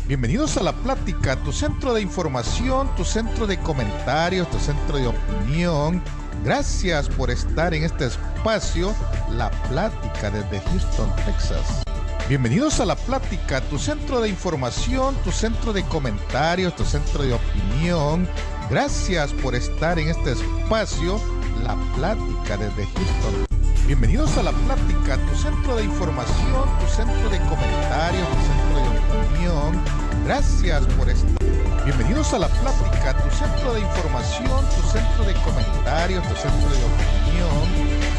Bienvenidos a La Plática, tu centro de información, tu centro de comentarios, tu centro de opinión. Gracias por estar en este espacio, La Plática desde Houston, Texas. Bienvenidos a La Plática, tu centro de información, tu centro de comentarios, tu centro de opinión. Gracias por estar en este espacio, La Plática desde Houston. Bienvenidos a La Plática, tu centro de información, tu centro de comentarios, tu centro de opinión. Gracias por estar. Bienvenidos a La Plática, tu centro de información, tu centro de comentarios, tu centro de opinión.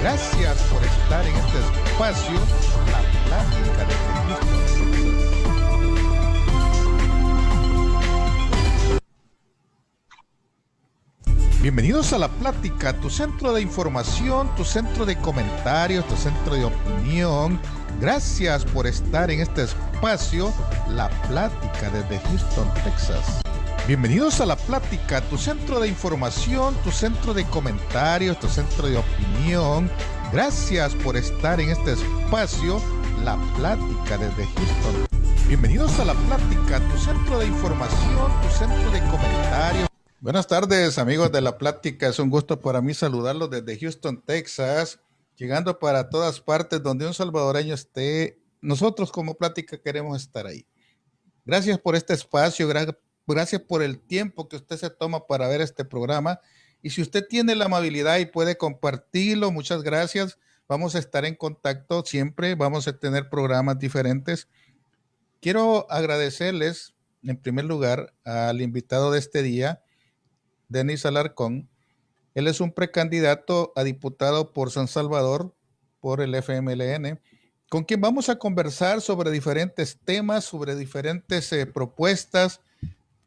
Gracias por estar en este espacio, La Plática desde Houston, Texas. Bienvenidos a La Plática, tu centro de información, tu centro de comentarios, tu centro de opinión. Gracias por estar en este espacio, La Plática desde Houston, Texas. Bienvenidos a La Plática, tu centro de información, tu centro de comentarios, tu centro de opinión. Gracias por estar en este espacio, La Plática desde Houston. Bienvenidos a La Plática, tu centro de información, tu centro de comentarios. Buenas tardes, amigos de La Plática. Es un gusto para mí saludarlos desde Houston, Texas, llegando para todas partes donde un salvadoreño esté. Nosotros como Plática queremos estar ahí. Gracias por este espacio, gracias por el tiempo que usted se toma para ver este programa. Y si usted tiene la amabilidad y puede compartirlo, muchas gracias. Vamos a estar en contacto siempre, vamos a tener programas diferentes. Quiero agradecerles, en primer lugar, al invitado de este día, Denis Alarcón. Él es un precandidato a diputado por San Salvador, por el FMLN, con quien vamos a conversar sobre diferentes temas, sobre diferentes propuestas,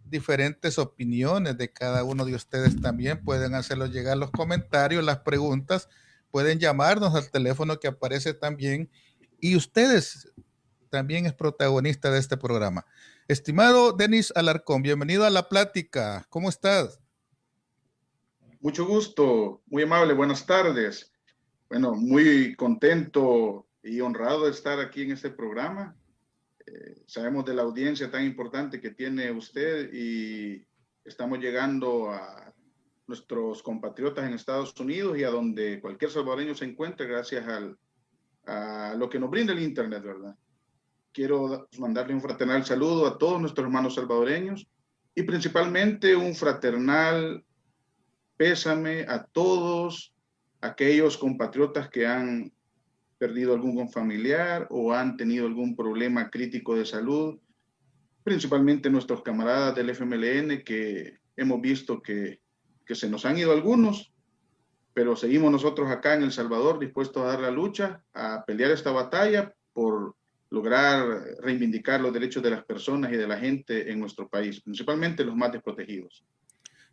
diferentes opiniones de cada uno de ustedes también. Pueden hacerlo llegar los comentarios, las preguntas, pueden llamarnos al teléfono que aparece también. Y ustedes también es protagonista de este programa. Estimado Denis Alarcón, bienvenido a La Plática. ¿Cómo estás? Mucho gusto, muy amable, buenas tardes. Bueno, muy contento y honrado de estar aquí en este programa. Sabemos de la audiencia tan importante que tiene usted y estamos llegando a nuestros compatriotas en Estados Unidos y a donde cualquier salvadoreño se encuentre gracias a lo que nos brinda el Internet, ¿verdad? Quiero mandarle un fraternal saludo a todos nuestros hermanos salvadoreños y principalmente un fraternal pésame a todos aquellos compatriotas que han perdido algún familiar o han tenido algún problema crítico de salud, principalmente nuestros camaradas del FMLN que hemos visto que se nos han ido algunos, pero seguimos nosotros acá en El Salvador dispuestos a dar la lucha, a pelear esta batalla por lograr reivindicar los derechos de las personas y de la gente en nuestro país, principalmente los más desprotegidos.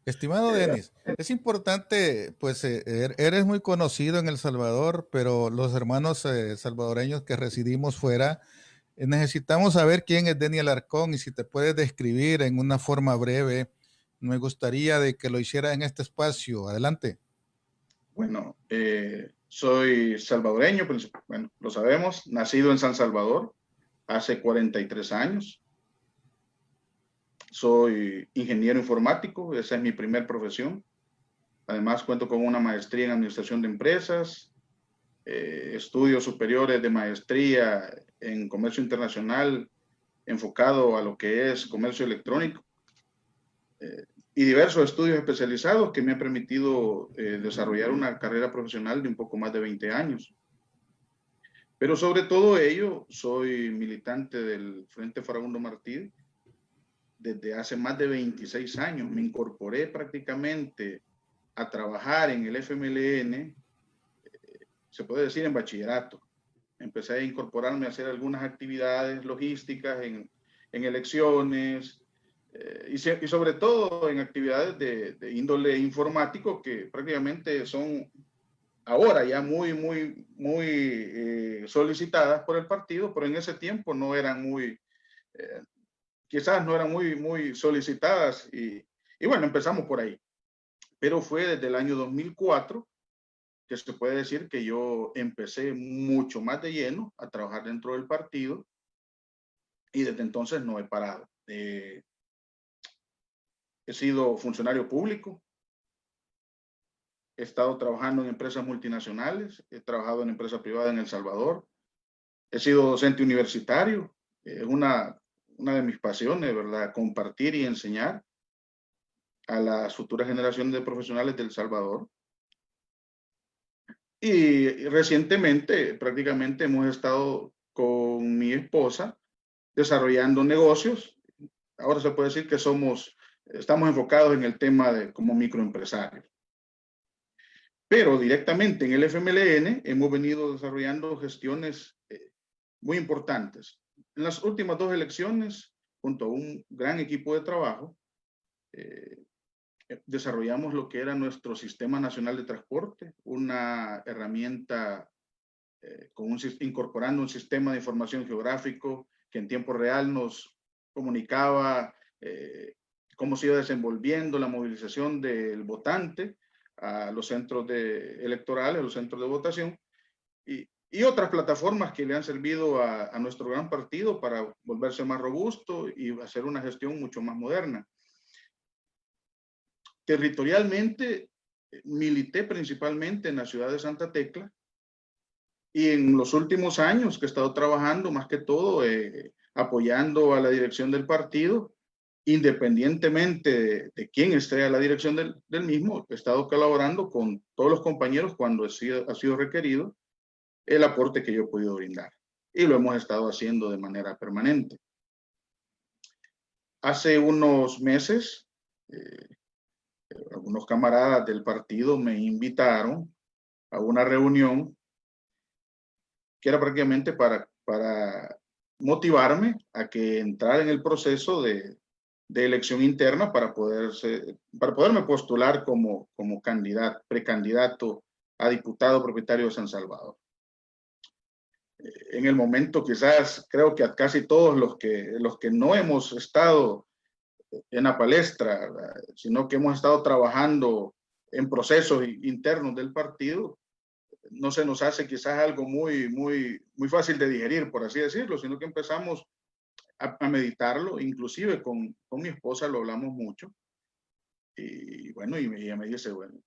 Estimado Denis, es importante, pues eres muy conocido en El Salvador, pero los hermanos salvadoreños que residimos fuera, necesitamos saber quién es Denis Alarcón y si te puedes describir en una forma breve. Me gustaría de que lo hiciera en este espacio. Adelante. Bueno, soy salvadoreño, pues, bueno, lo sabemos, nacido en San Salvador hace 43 años. Soy ingeniero informático, esa es mi primer profesión. Además, cuento con una maestría en administración de empresas, estudios superiores de maestría en comercio internacional enfocado a lo que es comercio electrónico y diversos estudios especializados que me han permitido desarrollar una carrera profesional de un poco más de 20 años. Pero sobre todo ello, soy militante del Frente Farabundo Martí desde hace más de 26 años. Me incorporé prácticamente a trabajar en el FMLN, se puede decir en bachillerato. Empecé a incorporarme a hacer algunas actividades logísticas en elecciones y sobre todo en actividades de índole informático que prácticamente son ahora ya muy solicitadas por el partido, pero en ese tiempo no eran quizás no eran muy solicitadas y bueno, empezamos por ahí. Pero fue desde el año 2004 que se puede decir que yo empecé mucho más de lleno a trabajar dentro del partido y desde entonces no he parado. He sido funcionario público, he estado trabajando en empresas multinacionales, he trabajado en empresa privada en El Salvador, he sido docente universitario, es una de mis pasiones, ¿verdad? Compartir y enseñar a las futuras generaciones de profesionales de El Salvador. Y recientemente prácticamente hemos estado con mi esposa desarrollando negocios. Ahora se puede decir que estamos enfocados en el tema de como microempresarios. Pero directamente en el FMLN hemos venido desarrollando gestiones muy importantes. En las últimas 2 elecciones, junto a un gran equipo de trabajo, desarrollamos lo que era nuestro Sistema Nacional de Transporte, una herramienta incorporando un sistema de información geográfico que en tiempo real nos comunicaba cómo se iba desenvolviendo la movilización del votante a los centros electorales, a los centros de votación, y otras plataformas que le han servido a nuestro gran partido para volverse más robusto y hacer una gestión mucho más moderna. Territorialmente, milité principalmente en la ciudad de Santa Tecla, y en los últimos años que he estado trabajando más que todo apoyando a la dirección del partido, independientemente de quién esté a la dirección del mismo, he estado colaborando con todos los compañeros cuando ha sido requerido el aporte que yo he podido brindar. Y lo hemos estado haciendo de manera permanente. Hace unos meses, algunos camaradas del partido me invitaron a una reunión que era prácticamente para motivarme a que entrara en el proceso de elección interna para poderme postular como precandidato a diputado propietario de San Salvador. En el momento quizás creo que a casi todos los que no hemos estado en la palestra, sino que hemos estado trabajando en procesos internos del partido, no se nos hace quizás algo muy fácil de digerir, por así decirlo, sino que empezamos a meditarlo, inclusive con mi esposa lo hablamos mucho. Y bueno, y ella me dice, bueno,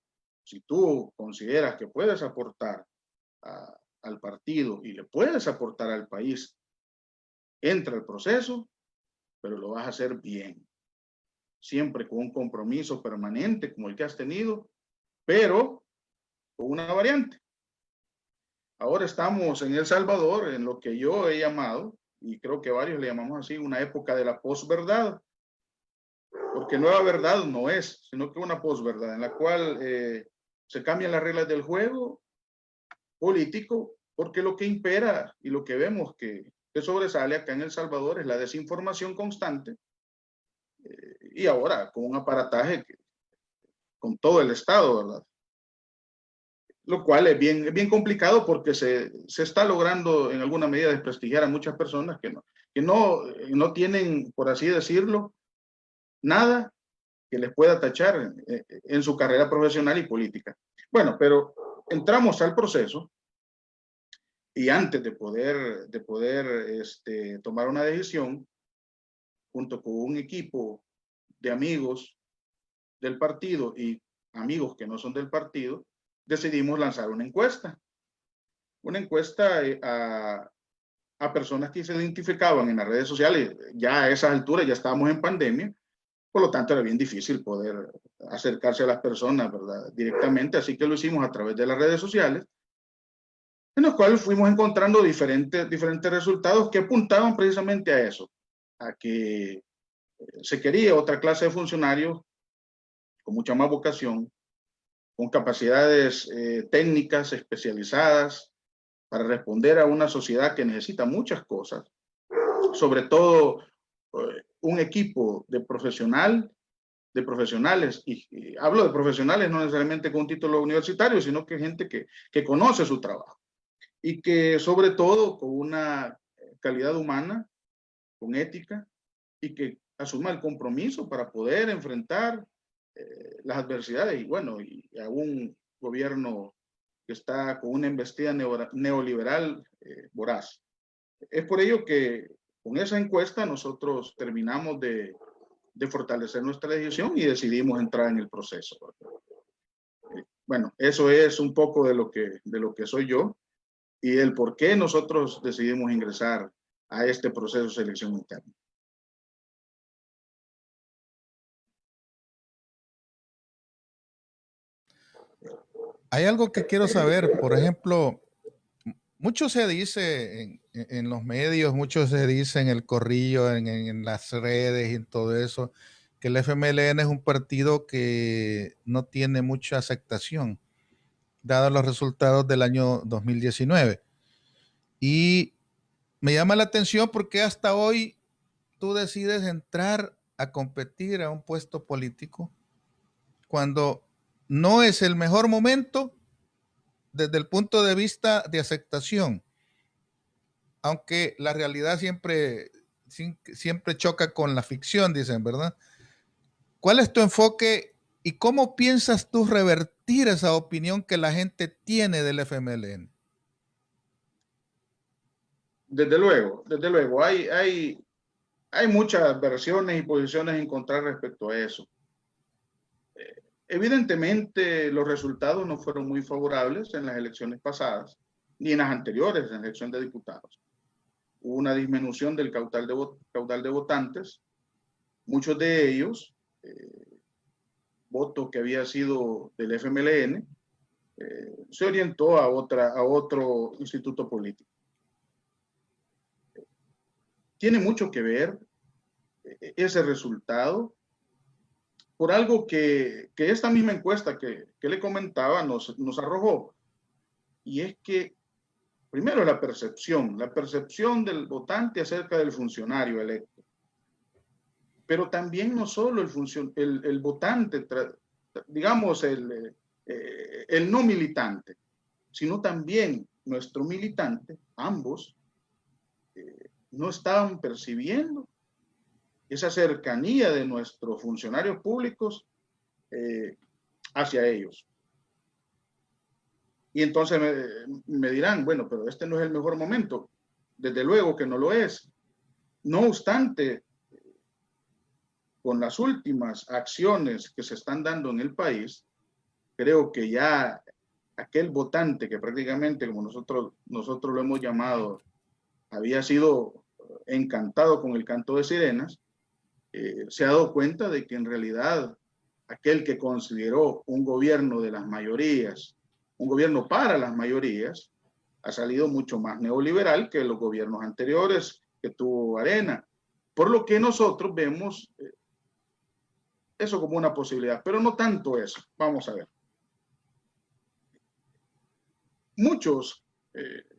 si tú consideras que puedes aportar al partido y le puedes aportar al país, entra al proceso, pero lo vas a hacer bien. Siempre con un compromiso permanente como el que has tenido, pero con una variante. Ahora estamos en El Salvador, en lo que yo he llamado, y creo que varios le llamamos así, una época de la posverdad, porque nueva verdad no es, sino que una posverdad en la cual se cambian las reglas del juego político, porque lo que impera y lo que vemos que sobresale acá en El Salvador es la desinformación constante, y ahora con un aparataje con todo el Estado, ¿verdad? Lo cual es bien complicado porque se está logrando en alguna medida desprestigiar a muchas personas que no tienen, por así decirlo, nada que les pueda tachar en su carrera profesional y política. Bueno, pero entramos al proceso y antes de poder tomar una decisión, junto con un equipo de amigos del partido y amigos que no son del partido, decidimos lanzar una encuesta a personas que se identificaban en las redes sociales. Ya a esas alturas ya estábamos en pandemia, por lo tanto era bien difícil poder acercarse a las personas, ¿verdad?, directamente, así que lo hicimos a través de las redes sociales, en los cuales fuimos encontrando diferentes resultados que apuntaban precisamente a eso, a que se quería otra clase de funcionarios con mucha más vocación, con capacidades técnicas especializadas para responder a una sociedad que necesita muchas cosas, sobre todo un equipo de profesionales, y hablo de profesionales no necesariamente con un título universitario, sino que gente que conoce su trabajo y que sobre todo con una calidad humana, con ética, y que asuma el compromiso para poder enfrentar las adversidades y bueno, y a un gobierno que está con una embestida neoliberal voraz. Es por ello que con esa encuesta nosotros terminamos de fortalecer nuestra decisión y decidimos entrar en el proceso. Bueno, eso es un poco de lo que soy yo y el por qué nosotros decidimos ingresar a este proceso de selección interna. Hay algo que quiero saber, por ejemplo, mucho se dice en los medios, mucho se dice en el corrillo, en las redes y en todo eso, que el FMLN es un partido que no tiene mucha aceptación, dados los resultados del año 2019. Y me llama la atención porque hasta hoy tú decides entrar a competir a un puesto político cuando no es el mejor momento desde el punto de vista de aceptación, aunque la realidad siempre choca con la ficción, dicen, ¿verdad? ¿Cuál es tu enfoque y cómo piensas tú revertir esa opinión que la gente tiene del FMLN? Desde luego, hay muchas versiones y posiciones encontradas respecto a eso. Evidentemente, los resultados no fueron muy favorables en las elecciones pasadas, ni en las anteriores, en la elección de diputados. Hubo una disminución del caudal de votantes, muchos de ellos, voto que había sido del FMLN, se orientó a otro instituto político. Tiene mucho que ver ese resultado por algo que esta misma encuesta que le comentaba nos arrojó, y es que primero la percepción del votante acerca del funcionario electo, pero también no solo el votante, digamos el no militante, sino también nuestro militante, ambos, no estaban percibiendo esa cercanía de nuestros funcionarios públicos hacia ellos. Y entonces me dirán, bueno, pero este no es el mejor momento. Desde luego que no lo es. No obstante, con las últimas acciones que se están dando en el país, creo que ya aquel votante que prácticamente, como nosotros lo hemos llamado, había sido encantado con el canto de sirenas, se ha dado cuenta de que en realidad aquel que consideró un gobierno de las mayorías, un gobierno para las mayorías, ha salido mucho más neoliberal que los gobiernos anteriores que tuvo Arena. Por lo que nosotros vemos eso como una posibilidad, pero no tanto eso. Vamos a ver. Muchos,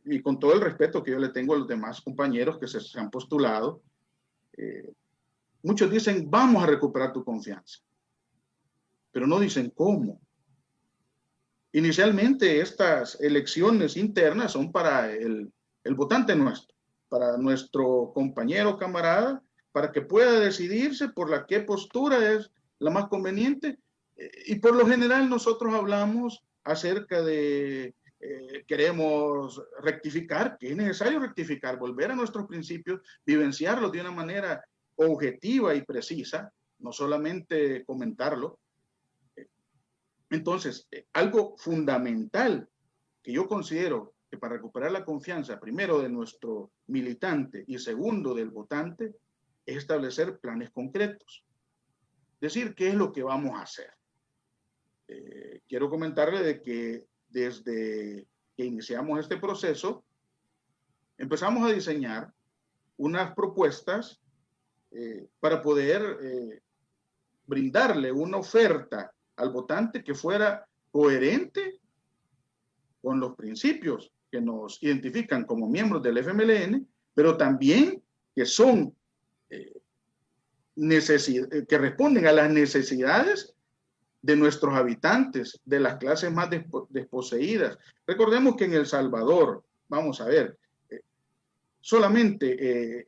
y con todo el respeto que yo le tengo a los demás compañeros que se han postulado, muchos dicen, vamos a recuperar tu confianza, pero no dicen cómo. Inicialmente estas elecciones internas son para el votante nuestro, para nuestro compañero, camarada, para que pueda decidirse por qué postura es la más conveniente. Y por lo general nosotros hablamos acerca de queremos rectificar, que es necesario rectificar, volver a nuestros principios, vivenciarlos de una manera objetiva y precisa, no solamente comentarlo. Entonces, algo fundamental que yo considero que para recuperar la confianza, primero de nuestro militante y segundo del votante, es establecer planes concretos. Decir qué es lo que vamos a hacer. Quiero comentarle de que desde que iniciamos este proceso, empezamos a diseñar unas propuestas para poder brindarle una oferta al votante que fuera coherente con los principios que nos identifican como miembros del FMLN, pero también que son que responden a las necesidades de nuestros habitantes, de las clases más desposeídas. Recordemos que en El Salvador, vamos a ver, solamente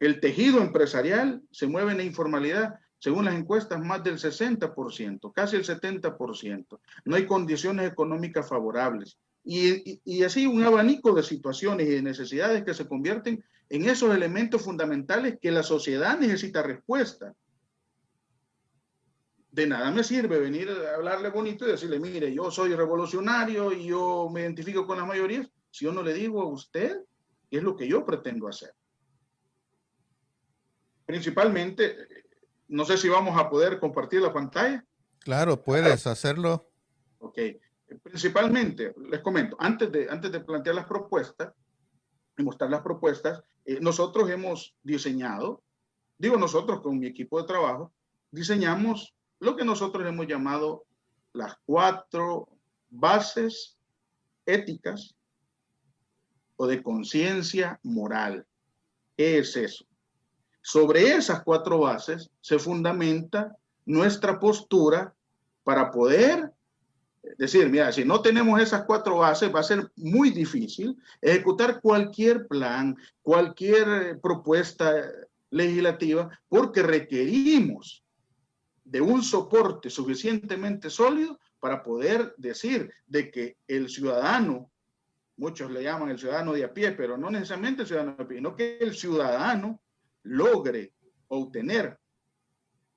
el tejido empresarial se mueve en la informalidad, según las encuestas, más del 60%, casi el 70%. No hay condiciones económicas favorables. y así un abanico de situaciones y de necesidades que se convierten en esos elementos fundamentales que la sociedad necesita respuesta. De nada me sirve venir a hablarle bonito y decirle, mire, yo soy revolucionario y yo me identifico con las mayorías, si yo no le digo a usted qué es lo que yo pretendo hacer. Principalmente, no sé si vamos a poder compartir la pantalla. Claro, puedes hacerlo. Ok. Principalmente, les comento, antes de plantear las propuestas y mostrar las propuestas, nosotros hemos diseñado, digo nosotros con mi equipo de trabajo, diseñamos lo que nosotros hemos llamado las 4 bases éticas o de conciencia moral. ¿Qué es eso? Sobre esas 4 bases se fundamenta nuestra postura para poder decir, mira, si no tenemos esas 4 bases, va a ser muy difícil ejecutar cualquier plan, cualquier propuesta legislativa, porque requerimos de un soporte suficientemente sólido para poder decir de que el ciudadano, muchos le llaman el ciudadano de a pie, pero no necesariamente el ciudadano de a pie, sino que el ciudadano logre obtener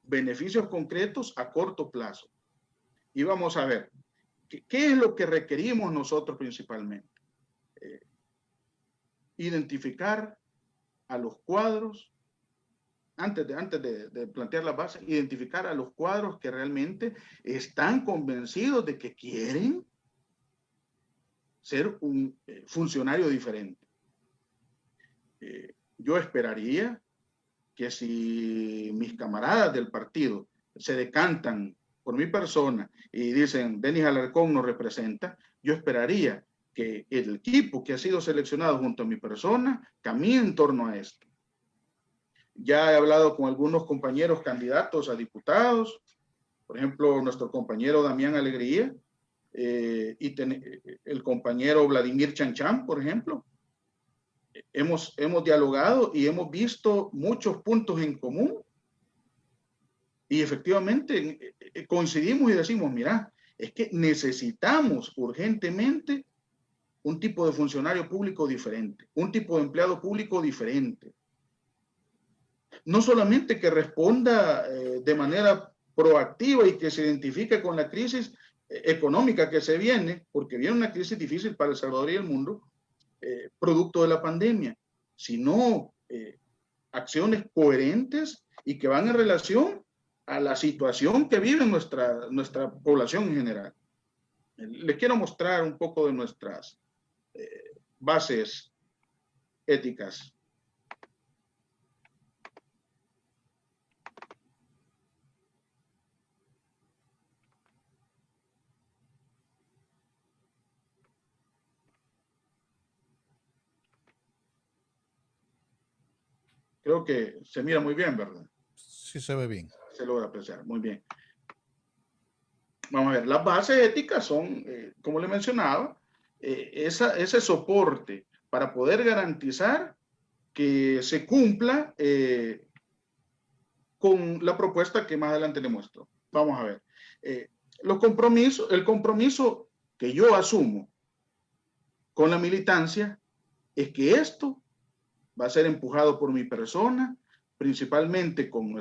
beneficios concretos a corto plazo. Y vamos a ver, ¿qué es lo que requerimos nosotros principalmente? Identificar a los cuadros, antes de plantear las bases, identificar a los cuadros que realmente están convencidos de que quieren ser un funcionario diferente. Yo esperaría que si mis camaradas del partido se decantan por mi persona y dicen, Denis Alarcón nos representa, yo esperaría que el equipo que ha sido seleccionado junto a mi persona camine en torno a esto. Ya he hablado con algunos compañeros candidatos a diputados, por ejemplo, nuestro compañero Damián Alegría y el compañero Vladimir Chanchán, por ejemplo. Hemos dialogado y hemos visto muchos puntos en común y efectivamente coincidimos y decimos, mira, es que necesitamos urgentemente un tipo de funcionario público diferente, un tipo de empleado público diferente. No solamente que responda de manera proactiva y que se identifique con la crisis económica que se viene, porque viene una crisis difícil para El Salvador y el mundo, producto de la pandemia, sino acciones coherentes y que van en relación a la situación que vive nuestra población en general. Les quiero mostrar un poco de nuestras bases éticas. Creo que se mira muy bien, ¿verdad? Sí, se ve bien. Se logra apreciar, muy bien. Vamos a ver, las bases éticas son, como le mencionaba, ese soporte para poder garantizar que se cumpla con la propuesta que más adelante le muestro. Vamos a ver. El compromiso que yo asumo con la militancia es que esto va a ser empujado por mi persona, principalmente con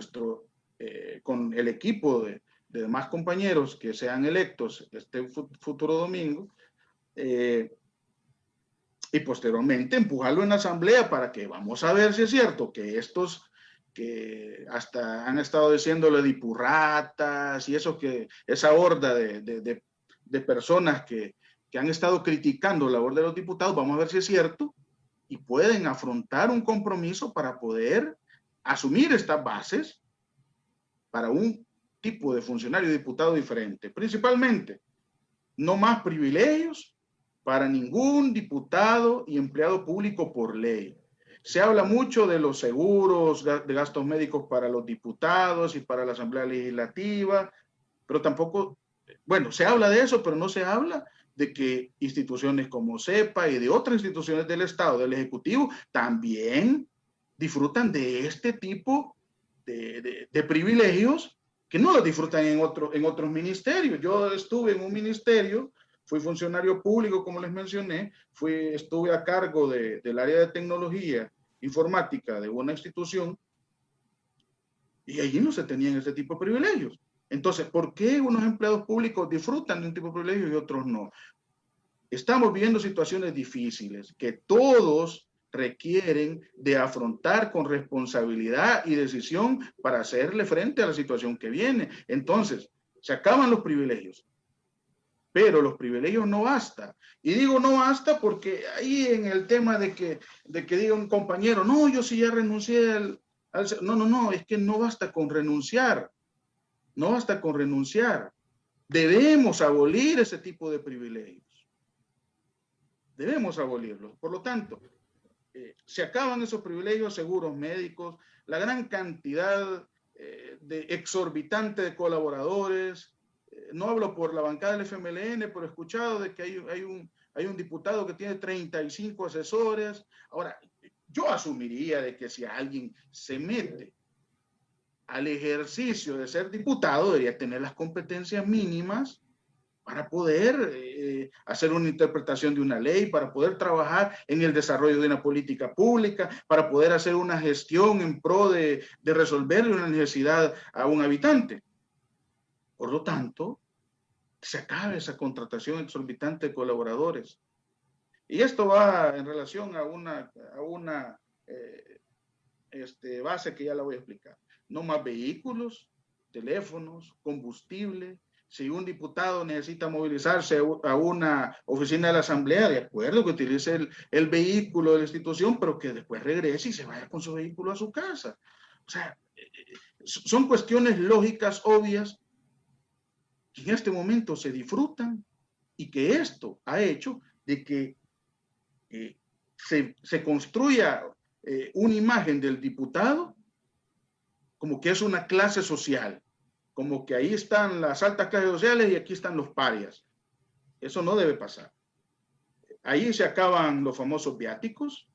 con el equipo de demás compañeros que sean electos este futuro domingo, y posteriormente empujarlo en la asamblea para que vamos a ver si es cierto que estos que hasta han estado diciéndole dipurratas y esa horda de personas que han estado criticando la labor de los diputados, vamos a ver si es cierto y pueden afrontar un compromiso para poder asumir estas bases para un tipo de funcionario y diputado diferente. Principalmente, no más privilegios para ningún diputado y empleado público por ley. Se habla mucho de los seguros, de gastos médicos para los diputados y para la Asamblea Legislativa, pero tampoco, bueno, se habla de eso, pero no se habla de que instituciones como CEPA y de otras instituciones del Estado, del Ejecutivo, también disfrutan de este tipo de privilegios que no los disfrutan en otros ministerios. Yo estuve en un ministerio fui funcionario público, como les mencioné, estuve a cargo del área de tecnología informática de una institución y allí no se tenían ese tipo de privilegios. Entonces, ¿por qué unos empleados públicos disfrutan de un tipo de privilegio y otros no? Estamos viviendo situaciones difíciles que todos requieren de afrontar con responsabilidad y decisión para hacerle frente a la situación que viene. Entonces, se acaban los privilegios, pero los privilegios no basta. Y digo no basta porque ahí en el tema de que diga un compañero, no, yo sí ya renuncié no, es que no basta con renunciar. No basta con renunciar. Debemos abolir ese tipo de privilegios. Debemos abolirlos. Por lo tanto, se acaban esos privilegios, seguros médicos, la gran cantidad de exorbitante de colaboradores. No hablo por la bancada del FMLN, pero he escuchado de que hay un diputado que tiene 35 asesores. Ahora, yo asumiría de que si alguien se mete al ejercicio de ser diputado, debería tener las competencias mínimas para poder hacer una interpretación de una ley, para poder trabajar en el desarrollo de una política pública, para poder hacer una gestión en pro de resolverle una necesidad a un habitante. Por lo tanto, se acabe esa contratación exorbitante de colaboradores. Y esto va en relación a una base que ya la voy a explicar. No más vehículos, teléfonos, combustible. Si un diputado necesita movilizarse a una oficina de la Asamblea, de acuerdo, que utilice el vehículo de la institución, pero que después regrese y se vaya con su vehículo a su casa. O sea, son cuestiones lógicas, obvias, que en este momento se disfrutan y que esto ha hecho de que se construya una imagen del diputado como que es una clase social, como que ahí están las altas clases sociales y aquí están los parias. Eso no debe pasar. Ahí se acaban los famosos viáticos,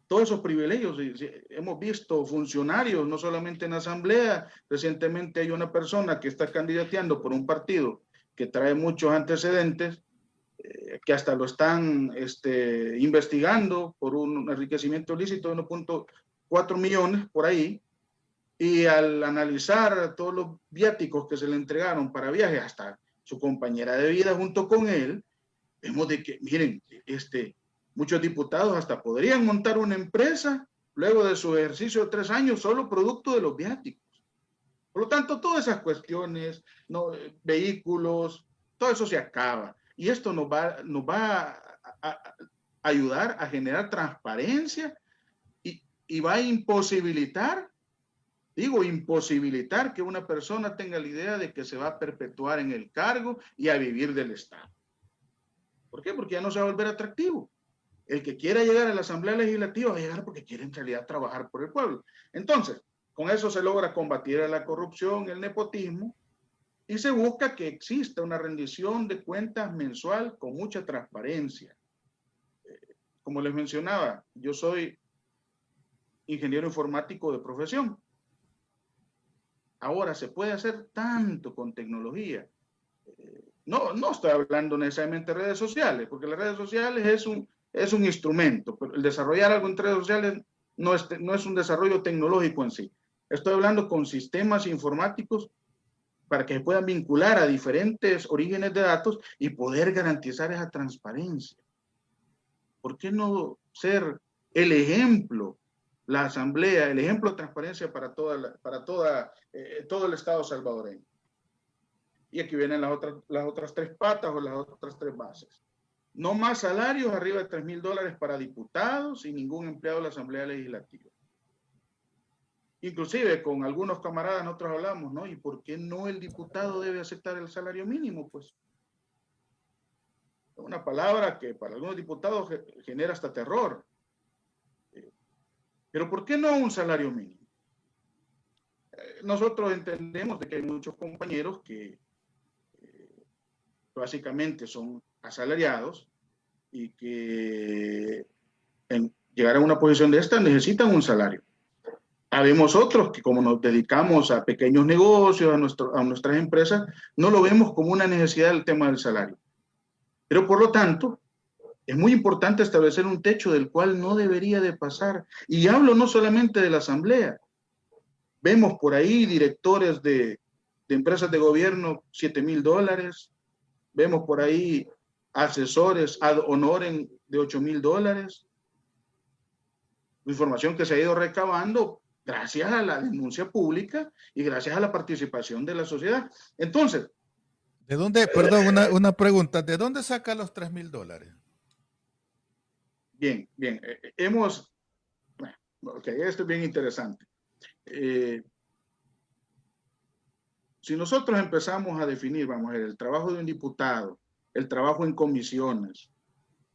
todos esos privilegios. Hemos visto funcionarios, no solamente en la Asamblea. Recientemente hay una persona que está candidateando por un partido que trae muchos antecedentes, que hasta lo están investigando por un enriquecimiento ilícito de 1.4 millones por ahí. Y al analizar todos los viáticos que se le entregaron para viajes, hasta su compañera de vida junto con él, vemos de que, miren, muchos diputados hasta podrían montar una empresa luego de su ejercicio de 3 años solo producto de los viáticos. Por lo tanto, todas esas cuestiones, ¿no? Vehículos, todo eso se acaba. Y esto nos va a ayudar a generar transparencia y va a imposibilitar que una persona tenga la idea de que se va a perpetuar en el cargo y a vivir del Estado. ¿Por qué? Porque ya no se va a volver atractivo. El que quiera llegar a la Asamblea Legislativa va a llegar porque quiere en realidad trabajar por el pueblo. Entonces, con eso se logra combatir a la corrupción, el nepotismo, y se busca que exista una rendición de cuentas mensual con mucha transparencia. Como les mencionaba, yo soy ingeniero informático de profesión. Ahora se puede hacer tanto con tecnología. No estoy hablando necesariamente de redes sociales, porque las redes sociales es un instrumento, pero el desarrollar algo en redes sociales no es un desarrollo tecnológico en sí. Estoy hablando con sistemas informáticos para que se puedan vincular a diferentes orígenes de datos y poder garantizar esa transparencia. ¿Por qué no ser el ejemplo, la Asamblea, el ejemplo de transparencia para todo el Estado salvadoreño? Y aquí vienen las otras 3 patas o las otras 3 bases. No más salarios arriba de $3,000 para diputados y ningún empleado de la Asamblea Legislativa. Inclusive con algunos camaradas nosotros hablamos, ¿no? ¿Y por qué no el diputado debe aceptar el salario mínimo? Pues es una palabra que para algunos diputados genera hasta terror. Pero ¿por qué no un salario mínimo? Nosotros entendemos de que hay muchos compañeros que básicamente son asalariados y que en llegar a una posición de esta necesitan un salario. Habemos otros que como nos dedicamos a pequeños negocios, a nuestras empresas, no lo vemos como una necesidad del tema del salario. Pero por lo tanto, es muy importante establecer un techo del cual no debería de pasar. Y hablo no solamente de la asamblea. Vemos por ahí directores de empresas de gobierno, $7,000. Vemos por ahí asesores ad honorem de $8,000. Información que se ha ido recabando gracias a la denuncia pública y gracias a la participación de la sociedad. Entonces, ¿de dónde, perdón, una pregunta, ¿de dónde saca los $3,000? bien, hemos, ok, esto es bien interesante. Si nosotros empezamos a definir, vamos a ver, el trabajo de un diputado, el trabajo en comisiones,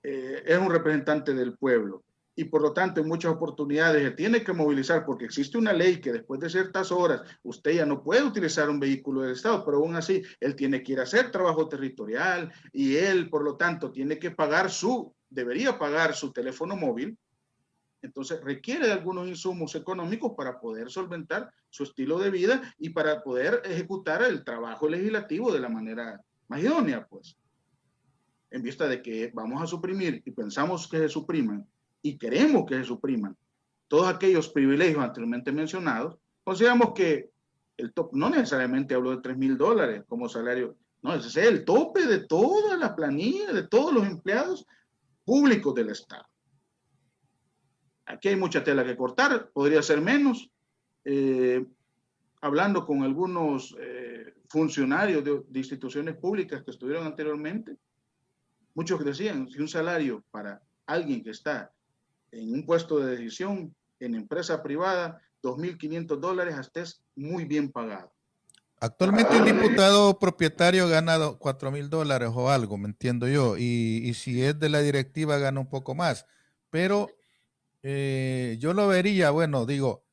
es un representante del pueblo, y por lo tanto en muchas oportunidades se tiene que movilizar porque existe una ley que después de ciertas horas usted ya no puede utilizar un vehículo del Estado, pero aún así él tiene que ir a hacer trabajo territorial y él por lo tanto tiene que pagar debería pagar su teléfono móvil. Entonces requiere de algunos insumos económicos para poder solventar su estilo de vida y para poder ejecutar el trabajo legislativo de la manera más idónea, pues. En vista de que vamos a suprimir y pensamos que se supriman y queremos que se supriman todos aquellos privilegios anteriormente mencionados, consideramos que el top, no necesariamente hablo de $3,000 como salario, no, ese es el tope de toda la planilla, de todos los empleados públicos del Estado. Aquí hay mucha tela que cortar, podría ser menos. Hablando con algunos funcionarios de instituciones públicas que estuvieron anteriormente, muchos decían, si un salario para alguien que está en un puesto de decisión en empresa privada, $2,500, hasta es muy bien pagado. Actualmente un diputado propietario gana $4,000 o algo, me entiendo yo, y si es de la directiva gana un poco más, pero yo lo vería, bueno, digo,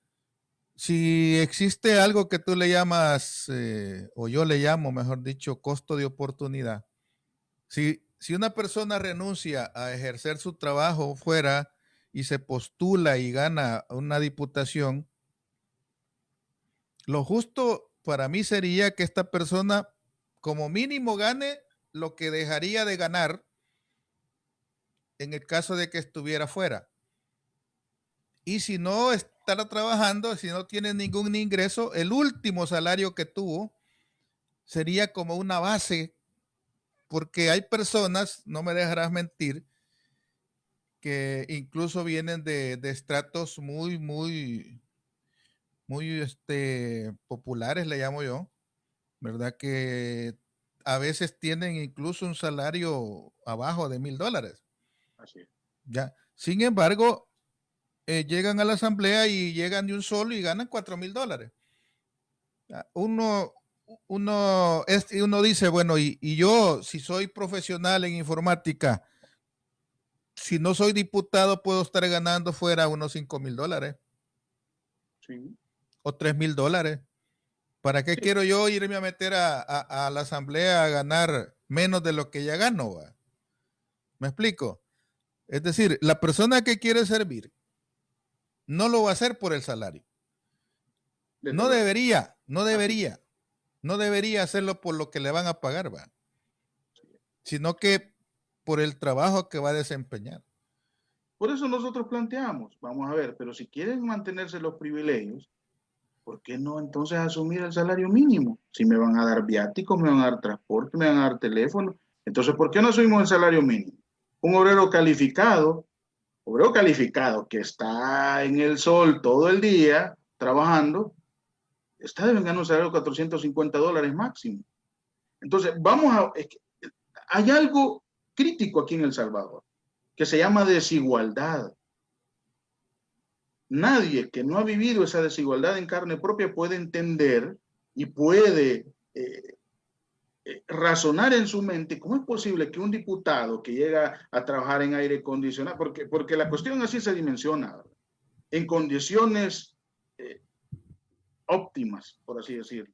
si existe algo que tú le llamas, o yo le llamo, mejor dicho, costo de oportunidad, si una persona renuncia a ejercer su trabajo fuera y se postula y gana una diputación, lo justo para mí sería que esta persona como mínimo gane lo que dejaría de ganar en el caso de que estuviera fuera. Y si no estará trabajando, si no tiene ningún ingreso, el último salario que tuvo sería como una base, porque hay personas, no me dejarás mentir, que incluso vienen de estratos muy populares, le llamo yo, ¿verdad? Que a veces tienen incluso un salario abajo de $1,000. Así es. ¿Ya? Sin embargo, llegan a la asamblea y llegan de un solo y ganan $4,000. Uno, uno dice, bueno, y yo, si soy profesional en informática, si no soy diputado, puedo estar ganando fuera unos $5,000 Sí. o $3,000. ¿Para qué quiero yo irme a meter a la asamblea a ganar menos de lo que ya gano? ¿Va? ¿Me explico? Es decir, la persona que quiere servir no lo va a hacer por el salario. No debería, no debería hacerlo por lo que le van a pagar, ¿va? Sino que por el trabajo que va a desempeñar. Por eso nosotros planteamos, vamos a ver, pero si quieren mantenerse los privilegios, ¿por qué no entonces asumir el salario mínimo? Si me van a dar viáticos, me van a dar transporte, me van a dar teléfono, entonces ¿por qué no asumimos el salario mínimo? Un obrero calificado que está en el sol todo el día trabajando, está devengando un salario de $450 máximo. Entonces, hay algo crítico aquí en El Salvador, que se llama desigualdad. Nadie que no ha vivido esa desigualdad en carne propia puede entender y puede razonar en su mente cómo es posible que un diputado que llega a trabajar en aire acondicionado, porque la cuestión así se dimensiona, en condiciones óptimas, por así decirlo,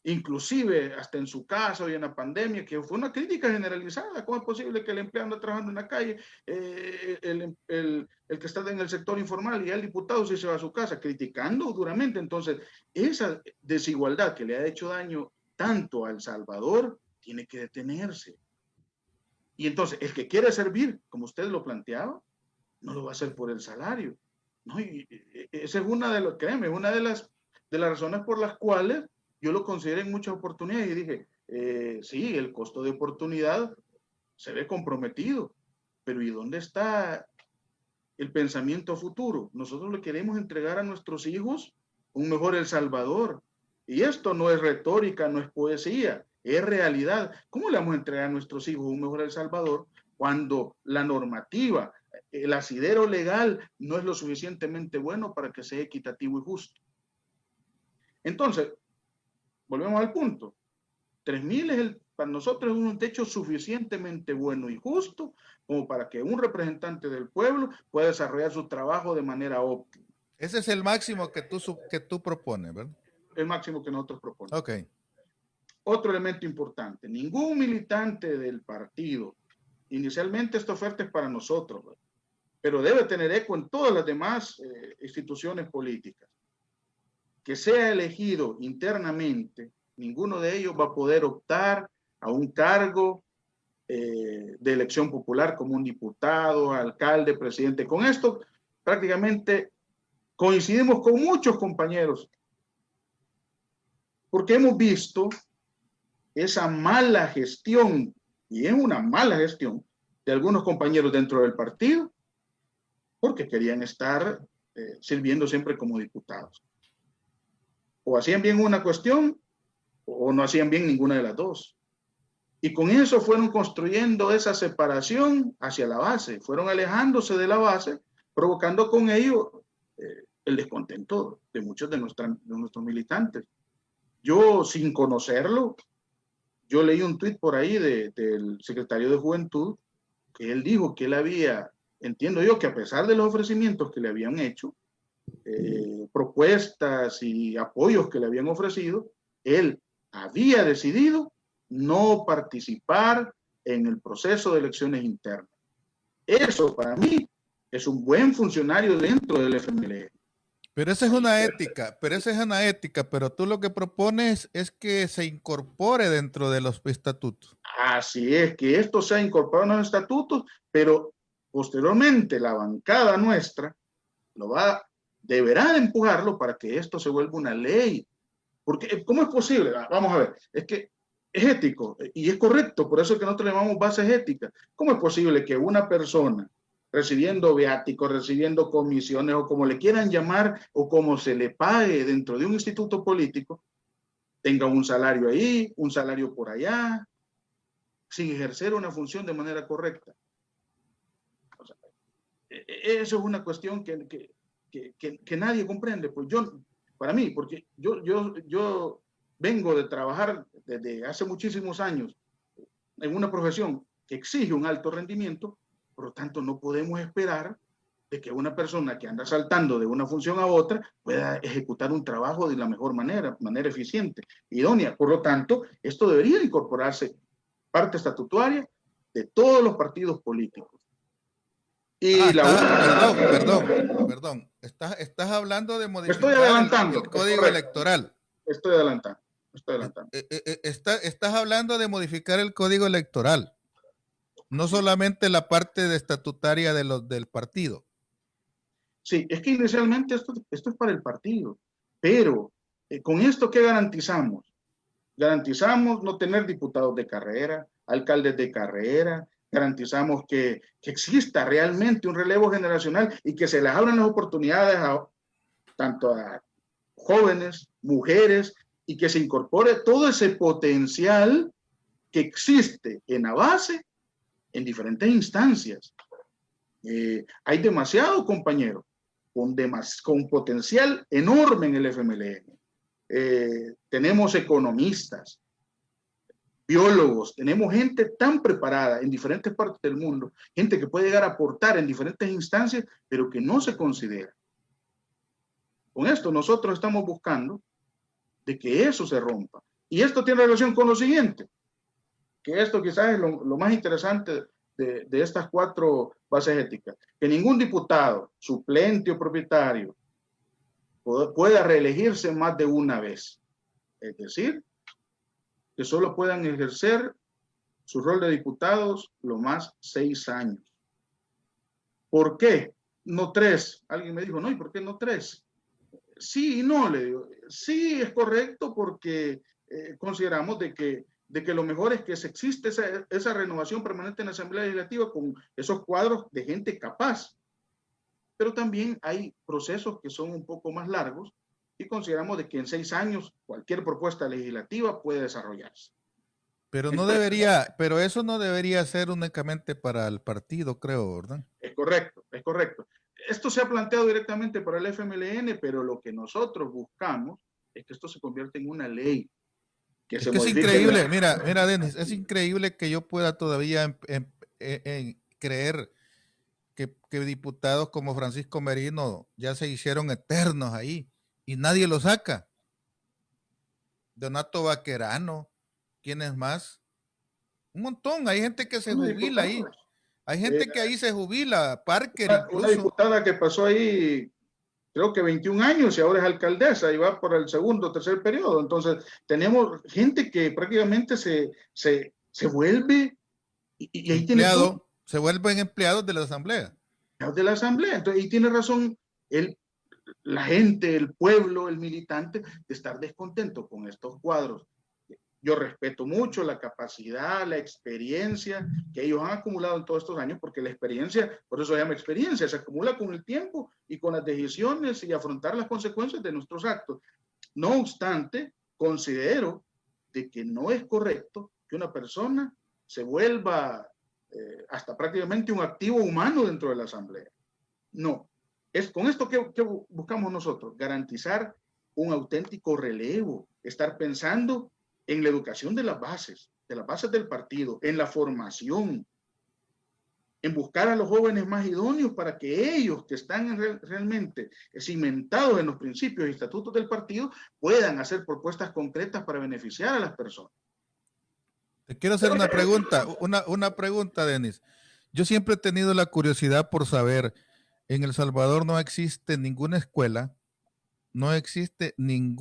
inclusive hasta en su casa hoy en la pandemia, que fue una crítica generalizada. ¿Cómo es posible que el empleado anda trabajando en la calle, el que está en el sector informal, y el diputado sí se va a su casa, criticando duramente? Entonces, esa desigualdad que le ha hecho daño tanto a El Salvador tiene que detenerse. Y entonces, el que quiere servir, como usted lo planteaba, no lo va a hacer por el salario. No, y esa es una de las, créeme, una de las razones por las cuales yo lo consideré en muchas oportunidades y dije, sí, el costo de oportunidad se ve comprometido, pero ¿y dónde está el pensamiento futuro? Nosotros le queremos entregar a nuestros hijos un mejor El Salvador. Y esto no es retórica, no es poesía, es realidad. ¿Cómo le vamos a entregar a nuestros hijos un mejor El Salvador cuando la normativa, el asidero legal no es lo suficientemente bueno para que sea equitativo y justo? Entonces, volvemos al punto. 3.000 es para nosotros es un techo suficientemente bueno y justo como para que un representante del pueblo pueda desarrollar su trabajo de manera óptima. Ese es el máximo que tú propones, ¿verdad? El máximo que nosotros proponemos. Ok. Otro elemento importante, ningún militante del partido, inicialmente esta oferta es para nosotros, ¿verdad?, pero debe tener eco en todas las demás instituciones políticas, que sea elegido internamente, ninguno de ellos va a poder optar a un cargo de elección popular como un diputado, alcalde, presidente. Con esto prácticamente coincidimos con muchos compañeros, porque hemos visto esa mala gestión, y es una mala gestión, de algunos compañeros dentro del partido, porque querían estar sirviendo siempre como diputados. O hacían bien una cuestión, o no hacían bien ninguna de las dos. Y con eso fueron construyendo esa separación hacia la base, fueron alejándose de la base, provocando con ello el descontento de muchos de nuestros militantes. Yo, sin conocerlo, yo leí un tuit por ahí del secretario de Juventud, que él dijo que él había, entiendo yo, que a pesar de los ofrecimientos que le habían hecho, propuestas y apoyos que le habían ofrecido, él había decidido no participar en el proceso de elecciones internas. Eso para mí es un buen funcionario dentro del FMLN. Pero esa es una ética, pero tú lo que propones es que se incorpore dentro de los estatutos. Así es, que esto sea incorporado en los estatutos, pero posteriormente la bancada nuestra deberá empujarlo para que esto se vuelva una ley. Porque, ¿cómo es posible? Vamos a ver, es que es ético y es correcto, por eso es que nosotros le llamamos bases éticas. ¿Cómo es posible que una persona recibiendo viáticos, recibiendo comisiones o como le quieran llamar o como se le pague dentro de un instituto político, tenga un salario ahí, un salario por allá, sin ejercer una función de manera correcta? O sea, eso es una cuestión que nadie comprende. Pues para mí, porque yo vengo de trabajar desde hace muchísimos años en una profesión que exige un alto rendimiento, por lo tanto no podemos esperar de que una persona que anda saltando de una función a otra pueda ejecutar un trabajo de la mejor manera eficiente, idónea. Por lo tanto, esto debería incorporarse parte estatutaria de todos los partidos políticos. Y perdón. Estás hablando de modificar el código electoral. Estoy adelantando. Estás hablando de modificar el código electoral, no solamente la parte de estatutaria del partido. Sí, es que inicialmente esto es para el partido, pero con esto, ¿qué garantizamos? Garantizamos no tener diputados de carrera, alcaldes de carrera, garantizamos que exista realmente un relevo generacional y que se les abran las oportunidades tanto a jóvenes, mujeres, y que se incorpore todo ese potencial que existe en la base en diferentes instancias. Hay demasiados compañeros con potencial enorme en el FMLN. Tenemos economistas, biólogos, tenemos gente tan preparada en diferentes partes del mundo, gente que puede llegar a aportar en diferentes instancias, pero que no se considera. Con esto nosotros estamos buscando de que eso se rompa. Y esto tiene relación con lo siguiente, que esto quizás es lo más interesante de estas 4 bases éticas, que ningún diputado, suplente o propietario pueda reelegirse más de una vez. Es decir, que solo puedan ejercer su rol de diputados lo más 6 años. ¿Por qué? No 3. Alguien me dijo, no, ¿y por qué no 3? Sí y no, le digo. Sí es correcto porque consideramos de que lo mejor es que existe esa renovación permanente en la Asamblea Legislativa con esos cuadros de gente capaz. Pero también hay procesos que son un poco más largos y consideramos de que en 6 años cualquier propuesta legislativa puede desarrollarse. Pero pero eso no debería ser únicamente para el partido, creo, ¿verdad? Es correcto, es correcto. Esto se ha planteado directamente para el FMLN, pero lo que nosotros buscamos es que esto se convierta en una ley. Que es increíble, mira, Denis, es increíble que yo pueda todavía creer que diputados como Francisco Merino ya se hicieron eternos ahí y nadie lo saca. Donato Vaquerano, ¿quién es más? Un montón, hay gente que se jubila ahí. Hay gente que ahí se jubila, Parker incluso. Una diputada que pasó ahí, creo que 21 años y ahora es alcaldesa y va por el segundo o tercer periodo. Entonces, tenemos gente que prácticamente se vuelve y ahí empleado, se vuelven empleados de la asamblea. De la asamblea. Entonces, ahí tiene razón la gente, el pueblo, el militante, de estar descontento con estos cuadros. Yo respeto mucho la capacidad, la experiencia que ellos han acumulado en todos estos años, porque la experiencia, por eso se llama experiencia, se acumula con el tiempo y con las decisiones y afrontar las consecuencias de nuestros actos. No obstante, considero de que no es correcto que una persona se vuelva hasta prácticamente un activo humano dentro de la asamblea. No. Es con esto que buscamos nosotros, garantizar un auténtico relevo, estar pensando en la educación de las bases del partido, en la formación, en buscar a los jóvenes más idóneos para que ellos que están realmente cimentados en los principios y estatutos del partido puedan hacer propuestas concretas para beneficiar a las personas. Te quiero hacer una pregunta, una pregunta, Denis. Yo siempre he tenido la curiosidad por saber, en El Salvador no existe ninguna escuela, no existe en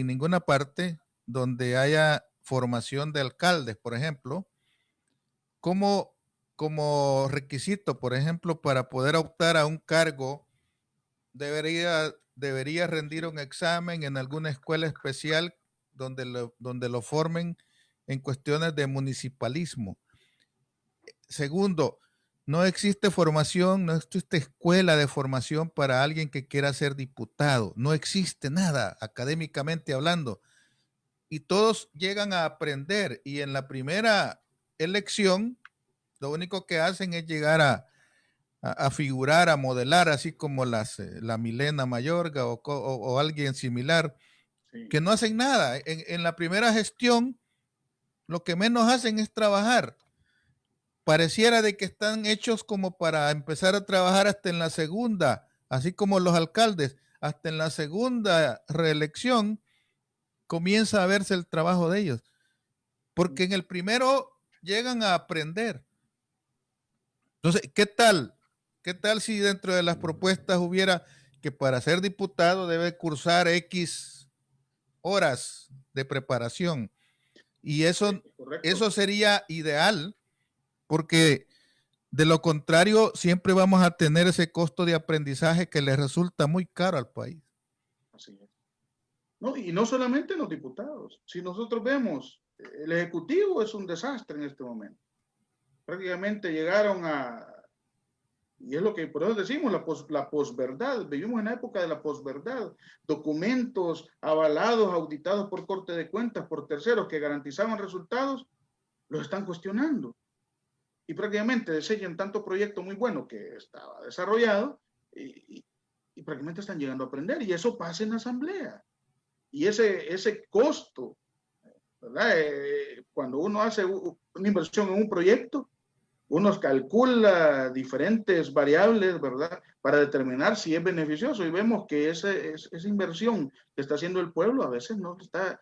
ninguna parte donde haya formación de alcaldes, por ejemplo, como requisito, por ejemplo, para poder optar a un cargo, debería rendir un examen en alguna escuela especial donde lo formen en cuestiones de municipalismo. Segundo, no existe formación, no existe escuela de formación para alguien que quiera ser diputado. No existe nada académicamente hablando. Y todos llegan a aprender y en la primera elección lo único que hacen es llegar a figurar, a modelar, así como la Milena Mayorga o alguien similar, sí, que no hacen nada. En la primera gestión lo que menos hacen es trabajar. Pareciera de que están hechos como para empezar a trabajar hasta en la segunda, así como los alcaldes, hasta en la segunda reelección comienza a verse el trabajo de ellos, porque en el primero llegan a aprender. Entonces, ¿qué tal si dentro de las propuestas hubiera que para ser diputado debe cursar X horas de preparación? Y eso sería ideal, porque de lo contrario siempre vamos a tener ese costo de aprendizaje que le resulta muy caro al país. Así es. No, y no solamente los diputados. Si nosotros vemos, el Ejecutivo es un desastre en este momento. Prácticamente llegaron y es lo que por eso decimos, la posverdad. Vivimos en la época de la posverdad. Documentos avalados, auditados por Corte de Cuentas, por terceros que garantizaban resultados, los están cuestionando. Y prácticamente desechan tanto proyecto muy bueno que estaba desarrollado y prácticamente están llegando a aprender. Y eso pasa en la asamblea. Y ese costo, ¿verdad? Cuando uno hace una inversión en un proyecto, uno calcula diferentes variables, ¿verdad? Para determinar si es beneficioso. Y vemos que esa inversión que está haciendo el pueblo a veces no está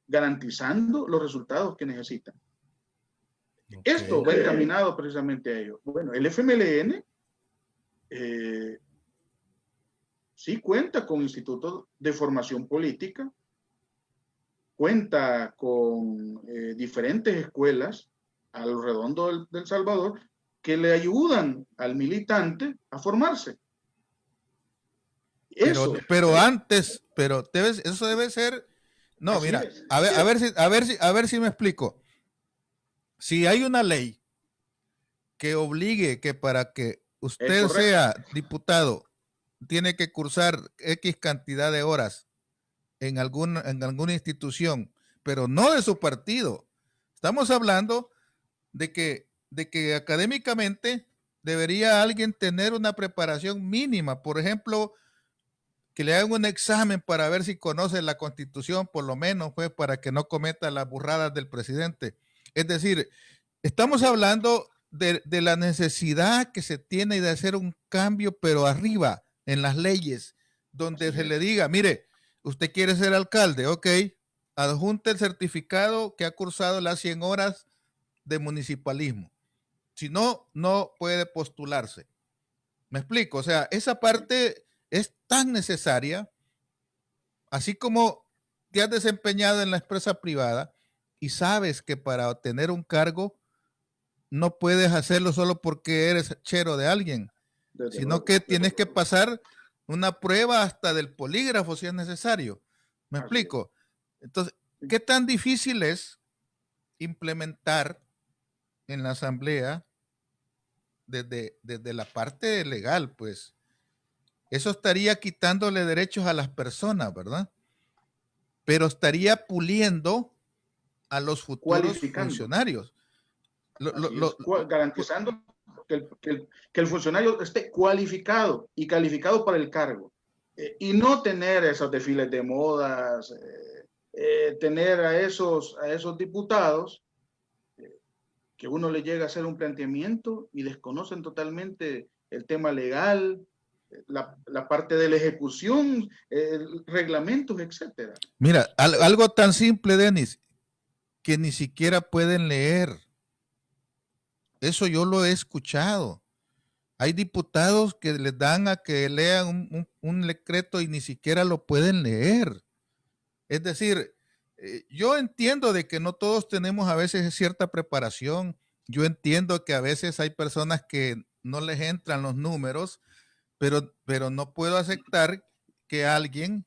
garantizando los resultados que necesitan. Ok. Esto va encaminado precisamente a ello. Bueno, el FMLN sí cuenta con institutos de formación política, cuenta con diferentes escuelas a lo redondo del Salvador que le ayudan al militante a formarse. Pero antes, eso debe ser. No, mira, a ver si me explico. Si hay una ley que obligue que para que usted sea diputado tiene que cursar X cantidad de horas en alguna institución, pero no de su partido. Estamos hablando de que académicamente debería alguien tener una preparación mínima. Por ejemplo, que le hagan un examen para ver si conoce la Constitución, por lo menos, pues, para que no cometa las burradas del presidente. Es decir, estamos hablando de la necesidad que se tiene de hacer un cambio, pero arriba, en las leyes, donde se le diga, mire, usted quiere ser alcalde, ok, adjunte el certificado que ha cursado las 100 horas de municipalismo. Si no, no puede postularse. ¿Me explico? O sea, esa parte es tan necesaria, así como te has desempeñado en la empresa privada y sabes que para obtener un cargo no puedes hacerlo solo porque eres chero de alguien, sino que tienes que pasar una prueba hasta del polígrafo si es necesario. ¿Me explico? Entonces, ¿qué tan difícil es implementar en la asamblea desde la parte legal? Pues eso estaría quitándole derechos a las personas, ¿verdad? Pero estaría puliendo a los futuros funcionarios. Garantizando que el funcionario esté cualificado y calificado para el cargo. Y no tener esos desfiles de modas, tener a esos diputados que uno le llega a hacer un planteamiento y desconocen totalmente el tema legal, la parte de la ejecución, reglamentos, etcétera. Mira, algo tan simple, Denis, que ni siquiera pueden leer. Eso yo lo he escuchado. Hay diputados que les dan a que lean un decreto y ni siquiera lo pueden leer. Es decir, yo entiendo de que no todos tenemos a veces cierta preparación. Yo entiendo que a veces hay personas que no les entran los números, pero no puedo aceptar que alguien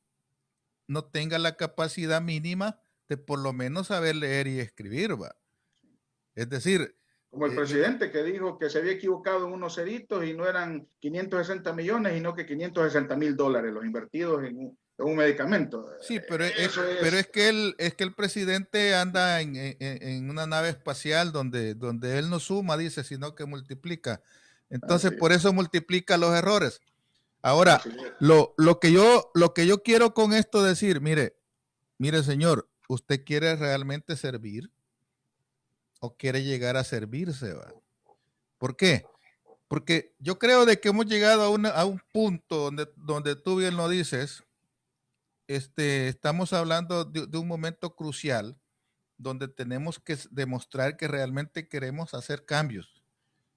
no tenga la capacidad mínima de por lo menos saber leer y escribir, ¿va? Es decir, como el presidente que dijo que se había equivocado en unos ceritos y no eran 560 millones, sino que $560,000 los invertidos en un medicamento. Sí, pero es que el presidente anda en una nave espacial donde él no suma, dice, sino que multiplica. Entonces, por eso multiplica los errores. Ahora, lo que yo quiero con esto decir, mire, señor, ¿usted quiere realmente servir? ¿O quiere llegar a servirse? ¿Va? ¿Por qué? Porque yo creo de que hemos llegado a un punto donde tú bien lo dices, estamos hablando de un momento crucial donde tenemos que demostrar que realmente queremos hacer cambios.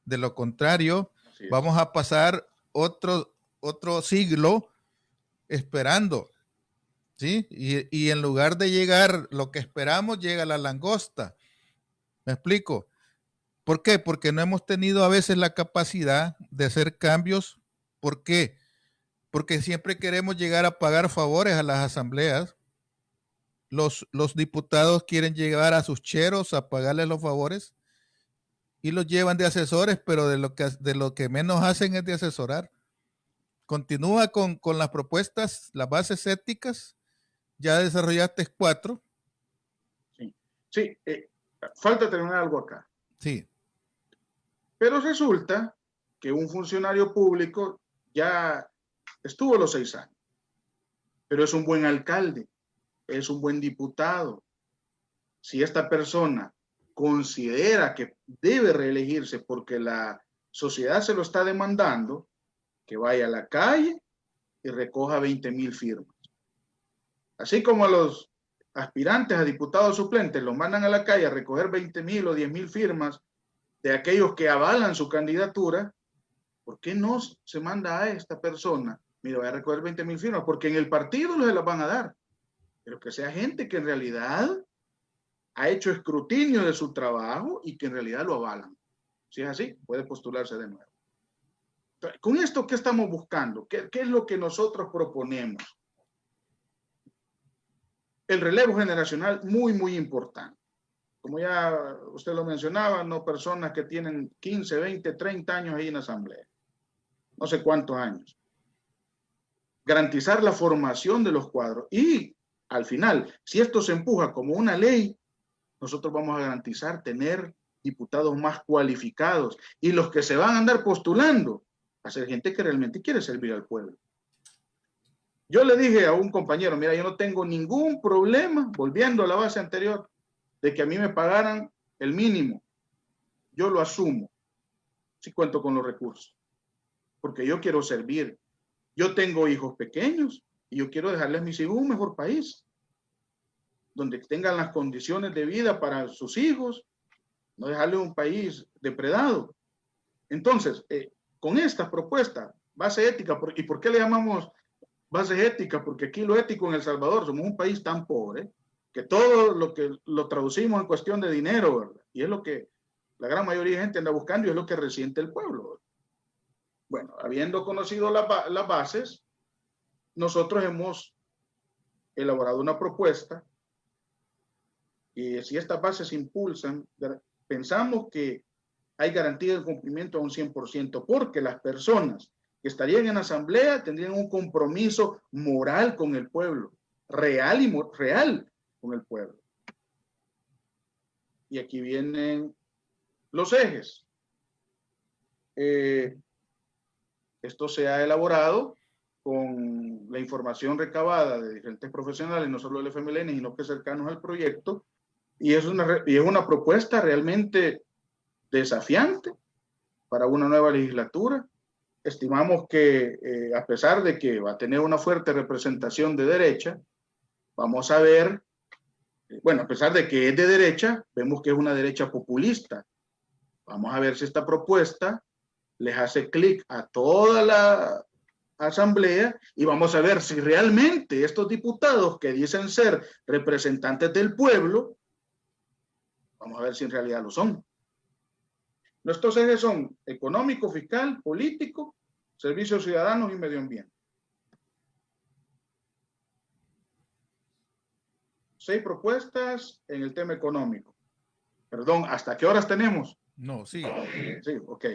De lo contrario, vamos a pasar otro siglo esperando, ¿sí? Y en lugar de llegar lo que esperamos, llega la langosta. ¿Me explico? ¿Por qué? Porque no hemos tenido a veces la capacidad de hacer cambios. ¿Por qué? Porque siempre queremos llegar a pagar favores a las asambleas. Los diputados quieren llegar a sus cheros a pagarles los favores y los llevan de asesores, pero de lo que menos hacen es de asesorar. Continúa con las propuestas, las bases éticas. Ya desarrollaste 4. Sí. Falta terminar algo acá. Sí. Pero resulta que un funcionario público ya estuvo los 6 años, pero es un buen alcalde, es un buen diputado. Si esta persona considera que debe reelegirse porque la sociedad se lo está demandando, que vaya a la calle y recoja 20,000 firmas. Así como a los aspirantes a diputados suplentes los mandan a la calle a recoger 20,000 o 10,000 firmas de aquellos que avalan su candidatura, ¿por qué no se manda a esta persona? Mira, voy a recoger 20,000 firmas, porque en el partido no se las van a dar, pero que sea gente que en realidad ha hecho escrutinio de su trabajo y que en realidad lo avalan. Si es así, puede postularse de nuevo. Entonces, con esto, ¿qué estamos buscando? ¿Qué es lo que nosotros proponemos? El relevo generacional, muy importante. Como ya usted lo mencionaba, no personas que tienen 15, 20, 30 años ahí en la asamblea. No sé cuántos años. Garantizar la formación de los cuadros. Y al final, si esto se empuja como una ley, nosotros vamos a garantizar tener diputados más cualificados. Y los que se van a andar postulando a ser gente que realmente quiere servir al pueblo. Yo le dije a un compañero, mira, yo no tengo ningún problema, volviendo a la base anterior, de que a mí me pagaran el mínimo. Yo lo asumo, si cuento con los recursos, porque yo quiero servir. Yo tengo hijos pequeños y yo quiero dejarles a mis hijos un mejor país, donde tengan las condiciones de vida para sus hijos, no dejarles un país depredado. Entonces, con esta propuesta, base ética, ¿y por qué le llamamos base ética? Porque aquí lo ético en El Salvador, somos un país tan pobre que todo lo que lo traducimos en cuestión de dinero, ¿verdad? Y es lo que la gran mayoría de gente anda buscando y es lo que resiente el pueblo, ¿verdad? Bueno, habiendo conocido las bases, nosotros hemos elaborado una propuesta y si estas bases se impulsan, pensamos que hay garantía de cumplimiento a un 100%, porque las personas que estarían en asamblea tendrían un compromiso moral con el pueblo, real con el pueblo. Y aquí vienen los ejes. Esto se ha elaborado con la información recabada de diferentes profesionales, no solo del FMLN, sino que cercanos al proyecto, y es una propuesta realmente desafiante para una nueva legislatura. Estimamos que a pesar de que va a tener una fuerte representación de derecha, vamos a ver, bueno, a pesar de que es de derecha, vemos que es una derecha populista. Vamos a ver si esta propuesta les hace clic a toda la asamblea y vamos a ver si realmente estos diputados que dicen ser representantes del pueblo, vamos a ver si en realidad lo son. Nuestros ejes son económico, fiscal, político, servicios ciudadanos y medio ambiente. 6 propuestas en el tema económico. Perdón, ¿hasta qué horas tenemos? No, sí. Sí, ok.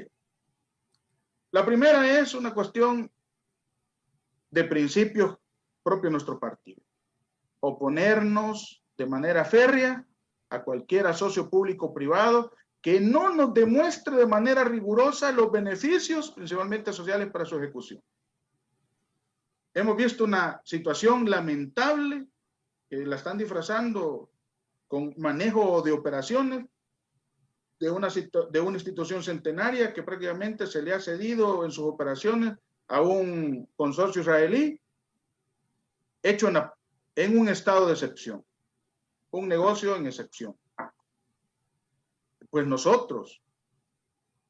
La primera es una cuestión de principios propios de nuestro partido. Oponernos de manera férrea a cualquier asocio público o privado que no nos demuestre de manera rigurosa los beneficios, principalmente sociales, para su ejecución. Hemos visto una situación lamentable que la están disfrazando con manejo de operaciones de una institución centenaria que prácticamente se le ha cedido en sus operaciones a un consorcio israelí hecho en un estado de excepción, un negocio en excepción. Pues nosotros,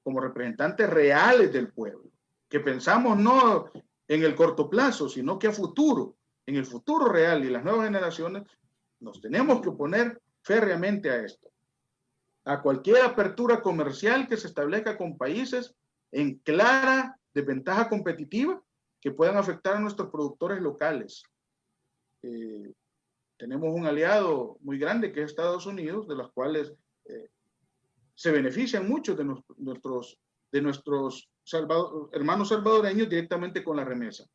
como representantes reales del pueblo, que pensamos no en el corto plazo, sino que a futuro, en el futuro real y las nuevas generaciones, nos tenemos que oponer férreamente a esto. A cualquier apertura comercial que se establezca con países en clara desventaja competitiva que puedan afectar a nuestros productores locales. Tenemos un aliado muy grande que es Estados Unidos, de los cuales se benefician muchos de nuestros hermanos salvadoreños directamente con la remesa.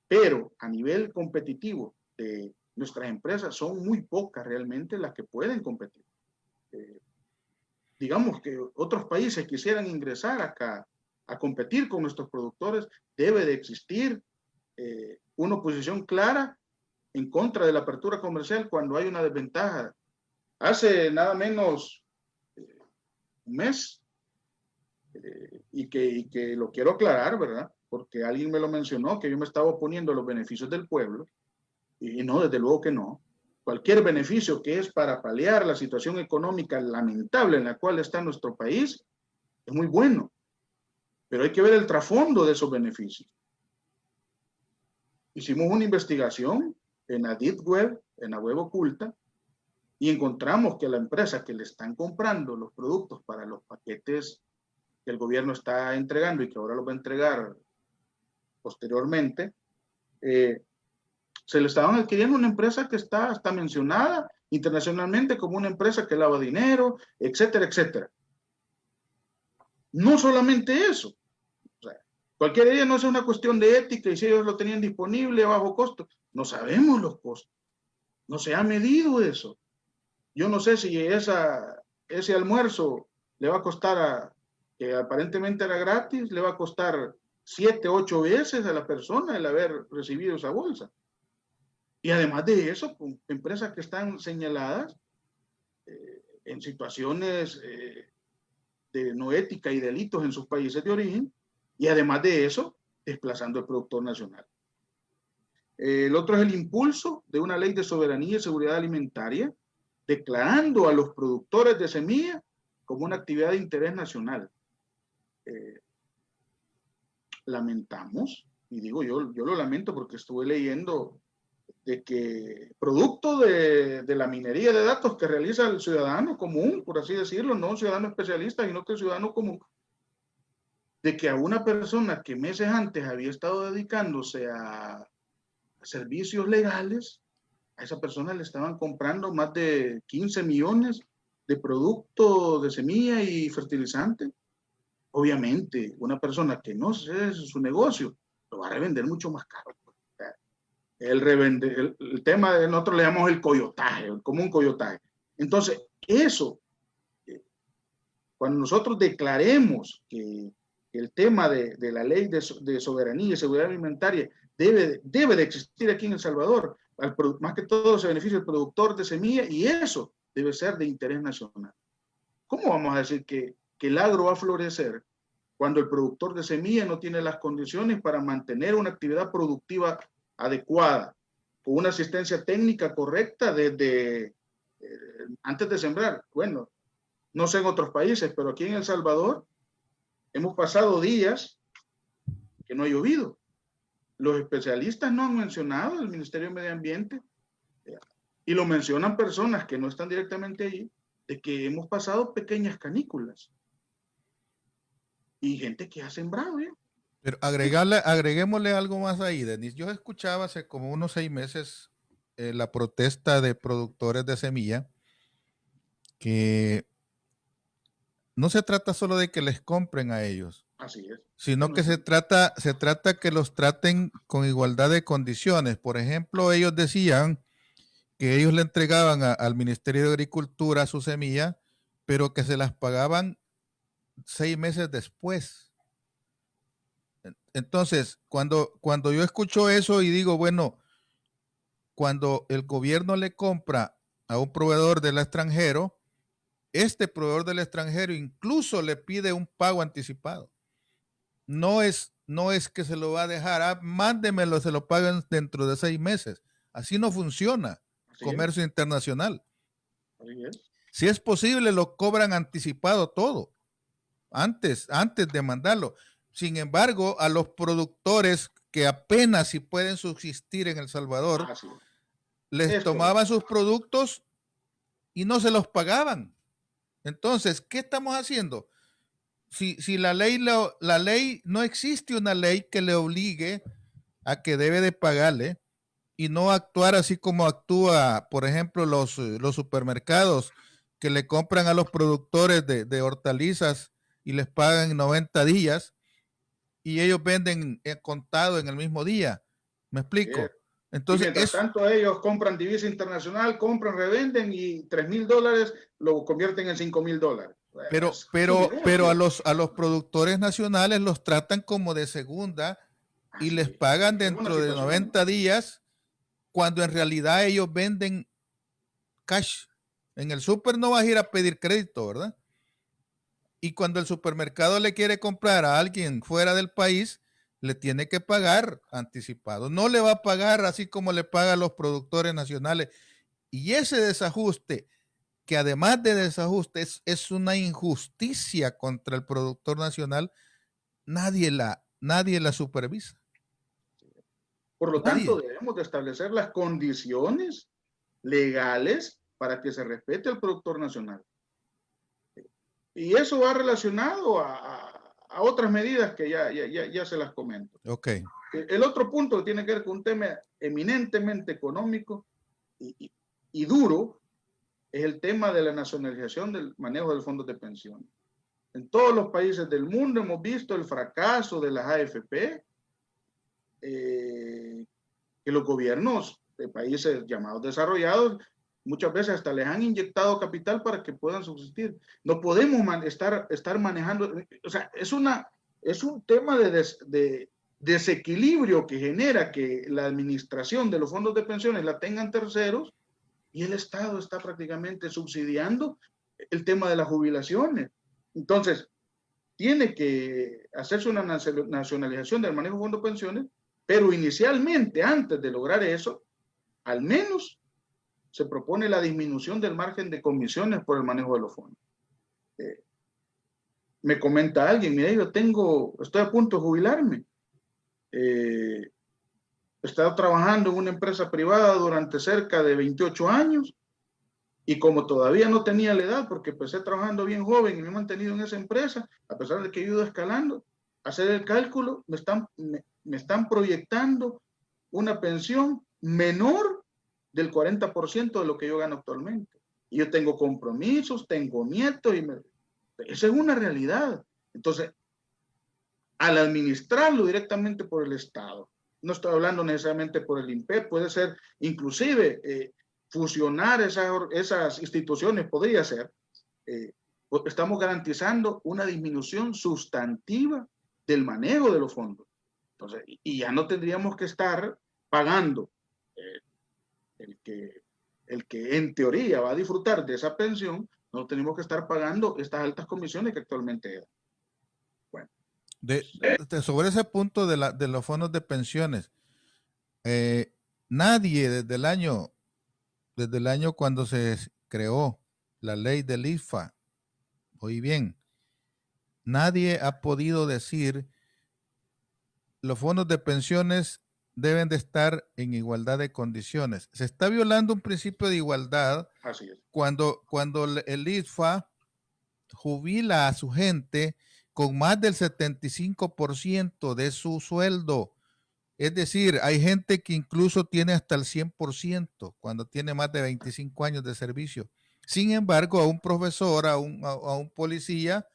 Pero a nivel competitivo de nuestras empresas son muy pocas realmente las que pueden competir. Digamos que otros países quisieran ingresar acá a competir con nuestros productores, debe de existir una oposición clara en contra de la apertura comercial cuando hay una desventaja. Hace nada menos un mes, y que lo quiero aclarar, ¿verdad? Porque alguien me lo mencionó, que yo me estaba oponiendo a los beneficios del pueblo, y no, desde luego que no. cualquier beneficio que es para paliar la situación económica lamentable en la cual está nuestro país, es muy bueno. Pero hay que ver el trasfondo de esos beneficios. Hicimos una investigación en la Deep Web, en la web oculta, y encontramos que la empresa que le están comprando los productos para los paquetes que el gobierno está entregando y que ahora los va a entregar posteriormente, se le estaban adquiriendo una empresa que está mencionada internacionalmente como una empresa que lava dinero, etcétera, etcétera. No solamente eso. O sea, cualquier día no es una cuestión de ética y si ellos lo tenían disponible a bajo costo. No sabemos los costos. No se ha medido eso. Yo no sé si ese almuerzo le va a costar, que aparentemente era gratis, le va a costar 7, 8 veces a la persona el haber recibido esa bolsa. Y además de eso, con empresas que están señaladas en situaciones de no ética y delitos en sus países de origen, y además de eso, desplazando al productor nacional. El otro es el impulso de una ley de soberanía y seguridad alimentaria, declarando a los productores de semilla como una actividad de interés nacional. Lamentamos, y digo yo lo lamento porque estuve leyendo de que producto de la minería de datos que realiza el ciudadano común, por así decirlo, no un ciudadano especialista, sino que el ciudadano común, de que a una persona que meses antes había estado dedicándose a servicios legales, a esa persona le estaban comprando más de 15 millones de productos de semilla y fertilizante. Obviamente, una persona que no sé su negocio, lo va a revender mucho más caro. El tema de nosotros le llamamos el coyotaje, el común coyotaje. Entonces, eso, cuando nosotros declaremos que el tema de la ley de soberanía y seguridad alimentaria debe de existir aquí en El Salvador, más que todo se beneficia el productor de semilla y eso debe ser de interés nacional. ¿Cómo vamos a decir que el agro va a florecer cuando el productor de semilla no tiene las condiciones para mantener una actividad productiva adecuada, con una asistencia técnica correcta desde antes de sembrar? Bueno, no sé en otros países, pero aquí en El Salvador hemos pasado días que no ha llovido. Los especialistas no han mencionado, el Ministerio de Medio Ambiente, y lo mencionan personas que no están directamente allí, de que hemos pasado pequeñas canículas y gente que ha sembrado ya. Pero agreguémosle algo más ahí, Denis. Yo escuchaba hace como unos 6 meses la protesta de productores de semilla, que no se trata solo de que les compren a ellos, Así es, sino que se trata que los traten con igualdad de condiciones. Por ejemplo, ellos decían que ellos le entregaban al Ministerio de Agricultura su semilla, pero que se las pagaban 6 meses después. Entonces, cuando yo escucho eso y digo, bueno, cuando el gobierno le compra a un proveedor del extranjero, este proveedor del extranjero incluso le pide un pago anticipado. No es que se lo va a dejar, mándemelo, se lo pagan dentro de 6 meses. Así no funciona comercio internacional. Así es. Si es posible, lo cobran anticipado todo, antes de mandarlo. Sin embargo, a los productores que apenas si pueden subsistir en El Salvador, les tomaban sus productos y no se los pagaban. Entonces, ¿qué estamos haciendo? Si la ley no existe una ley que le obligue a que debe de pagarle y no actuar así como actúa, por ejemplo, los supermercados que le compran a los productores de hortalizas y les pagan en 90 días y ellos venden contado en el mismo día. ¿Me explico? Entonces, y mientras tanto ellos compran divisa internacional, compran, revenden y $3,000 lo convierten en $5,000. Pero a los productores nacionales los tratan como de segunda y les pagan dentro de 90 días cuando en realidad ellos venden cash. En el súper no vas a ir a pedir crédito, ¿verdad? Y cuando el supermercado le quiere comprar a alguien fuera del país, le tiene que pagar anticipado. No le va a pagar así como le paga a los productores nacionales. Y ese desajuste, que además de desajuste es una injusticia contra el productor nacional, nadie la supervisa. Por lo Nadie. tanto, debemos de establecer las condiciones legales para que se respete al productor nacional. Y eso va relacionado a otras medidas que ya se las comento. Ok. El otro punto tiene que ver con un tema eminentemente económico y duro, es el tema de la nacionalización del manejo del fondos de pensiones. En todos los países del mundo hemos visto el fracaso de las AFP, que los gobiernos de países llamados desarrollados muchas veces hasta les han inyectado capital para que puedan subsistir. No podemos estar manejando, o sea, es un tema de desequilibrio que genera que la administración de los fondos de pensiones la tengan terceros y el Estado está prácticamente subsidiando el tema de las jubilaciones. Entonces, tiene que hacerse una nacionalización del manejo de fondos de pensiones, pero inicialmente, antes de lograr eso, al menos se propone la disminución del margen de comisiones por el manejo de los fondos. Me comenta alguien, mira, estoy a punto de jubilarme. He estado trabajando en una empresa privada durante cerca de 28 años y como todavía no tenía la edad, porque empecé trabajando bien joven y me he mantenido en esa empresa, a pesar de que he ido escalando, hacer el cálculo, me están proyectando una pensión menor del 40% de lo que yo gano actualmente. Y yo tengo compromisos, tengo nietos, esa es una realidad. Entonces, al administrarlo directamente por el Estado, no estoy hablando necesariamente por el INPEP, puede ser inclusive fusionar esas instituciones, podría ser, estamos garantizando una disminución sustantiva del manejo de los fondos. Entonces, y ya no tendríamos que estar pagando el que en teoría va a disfrutar de esa pensión, no tenemos que estar pagando estas altas comisiones que actualmente dan. Bueno. Sobre ese punto de los fondos de pensiones, nadie desde el año cuando se creó la ley del IFA, oí bien, nadie ha podido decir los fondos de pensiones deben de estar en igualdad de condiciones. Se está violando un principio de igualdad. Así es. Cuando el IFA jubila a su gente con más del 75% de su sueldo. Es decir, hay gente que incluso tiene hasta el 100% cuando tiene más de 25 años de servicio. Sin embargo, a un profesor, a un policía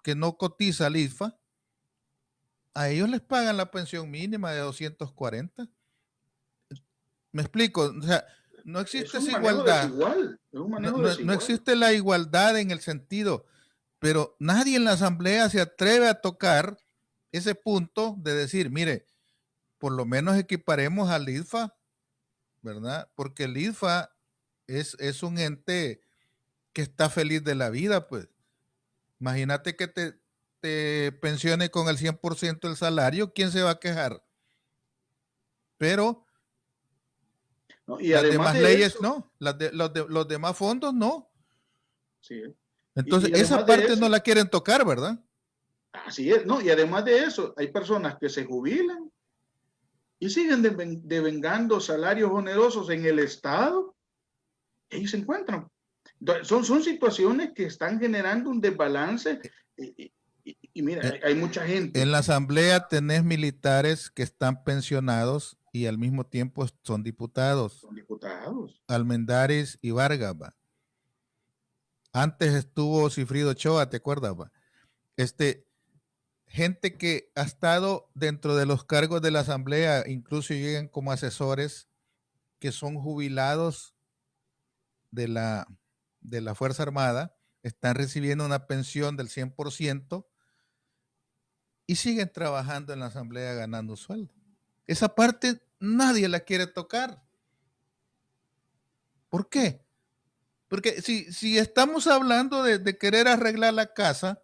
que no cotiza al IFA, a ellos les pagan la pensión mínima de 240. ¿Me explico? O sea, no existe esa igualdad. No existe la igualdad en el sentido, pero nadie en la asamblea se atreve a tocar ese punto de decir, mire, por lo menos equiparemos al IFA, ¿verdad? Porque el IFA es un ente que está feliz de la vida, pues. Imagínate que te pensione con el 100% del salario, ¿quién se va a quejar? Pero no, y las demás leyes eso, no, los demás fondos no. Sí. Entonces, esa parte no la quieren tocar, ¿verdad? Así es, ¿no? Y además de eso, hay personas que se jubilan y siguen devengando salarios onerosos en el Estado y ahí se encuentran. Son situaciones que están generando un desbalance y mira, hay mucha gente. En la asamblea tenés militares que están pensionados y al mismo tiempo son diputados. Son diputados. Almendares y Vargas, va. Antes estuvo Cifrido Ochoa, ¿te acuerdas, va? Gente que ha estado dentro de los cargos de la asamblea, incluso llegan como asesores que son jubilados de la Fuerza Armada, están recibiendo una pensión del 100% y siguen trabajando en la asamblea ganando sueldo. Esa parte nadie la quiere tocar. ¿Por qué? Porque si estamos hablando de querer arreglar la casa,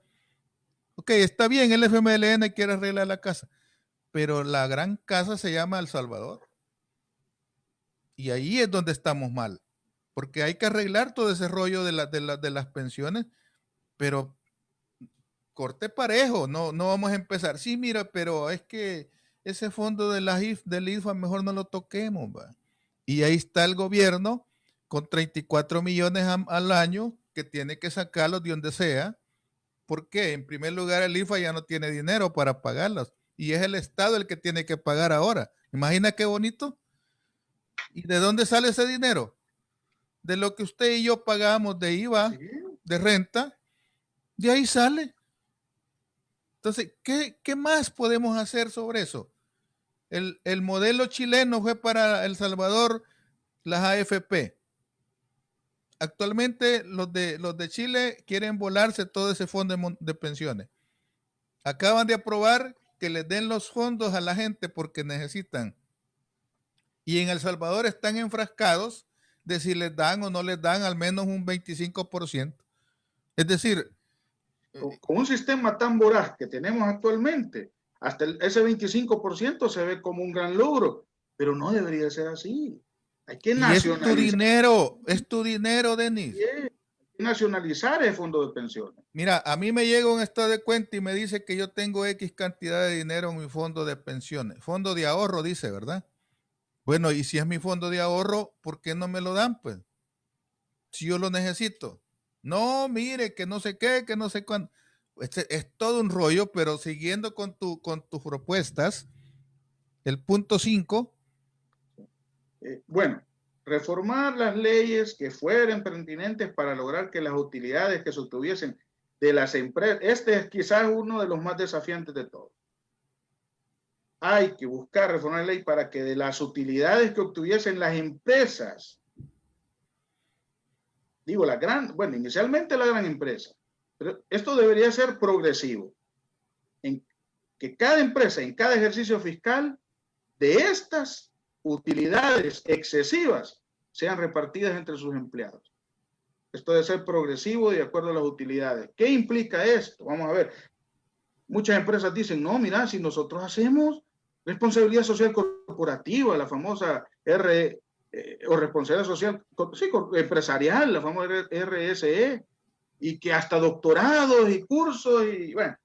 ok, está bien, el FMLN quiere arreglar la casa, pero la gran casa se llama El Salvador. Y ahí es donde estamos mal. porque hay que arreglar todo ese rollo de las pensiones, pero corte parejo, no vamos a empezar. Sí, mira, pero es que ese fondo de del IFA mejor no lo toquemos, va. Y ahí está el gobierno con 34 millones al año que tiene que sacarlos de donde sea. ¿Por qué? En primer lugar, el IFA ya no tiene dinero para pagarlas y es el Estado el que tiene que pagar ahora. Imagina qué bonito. ¿Y de dónde sale ese dinero? De lo que usted y yo pagamos de IVA, Sí. de renta, de ahí sale. Entonces, ¿qué más podemos hacer sobre eso? El modelo chileno fue para El Salvador las AFP. Actualmente los de Chile quieren volarse todo ese fondo de pensiones. Acaban de aprobar que les den los fondos a la gente porque necesitan. Y en El Salvador están enfrascados de si les dan o no les dan al menos un 25%. Es decir, Con un sistema tan voraz que tenemos actualmente, hasta ese 25% se ve como un gran logro, pero no debería ser así. Hay que y nacionalizar. es tu dinero, Denis. Hay que nacionalizar el fondo de pensiones. Mira, a mí me llega un estado de cuenta y me dice que yo tengo X cantidad de dinero en mi fondo de pensiones. Fondo de ahorro, dice, ¿verdad? Bueno, y si es mi fondo de ahorro, ¿por qué no me lo dan, pues? Si yo lo necesito. No, mire, que no sé qué, que no sé cuándo. Es todo un rollo, pero siguiendo con tus propuestas, el punto 5. Bueno, reformar las leyes que fueran pertinentes para lograr que las utilidades que se obtuviesen de las empresas, este es quizás uno de los más desafiantes de todos. Hay que buscar reformar la ley para que de las utilidades que obtuviesen las empresas, digo, bueno, inicialmente la gran empresa, pero esto debería ser progresivo, en que cada empresa, en cada ejercicio fiscal, de estas utilidades excesivas sean repartidas entre sus empleados. Esto debe ser progresivo de acuerdo a las utilidades. ¿Qué implica esto? Vamos a ver. Muchas empresas dicen, no, mira, si nosotros hacemos responsabilidad social corporativa, la famosa o responsabilidad social sí, empresarial, la famosa RSE, y que hasta doctorados y cursos, y bueno,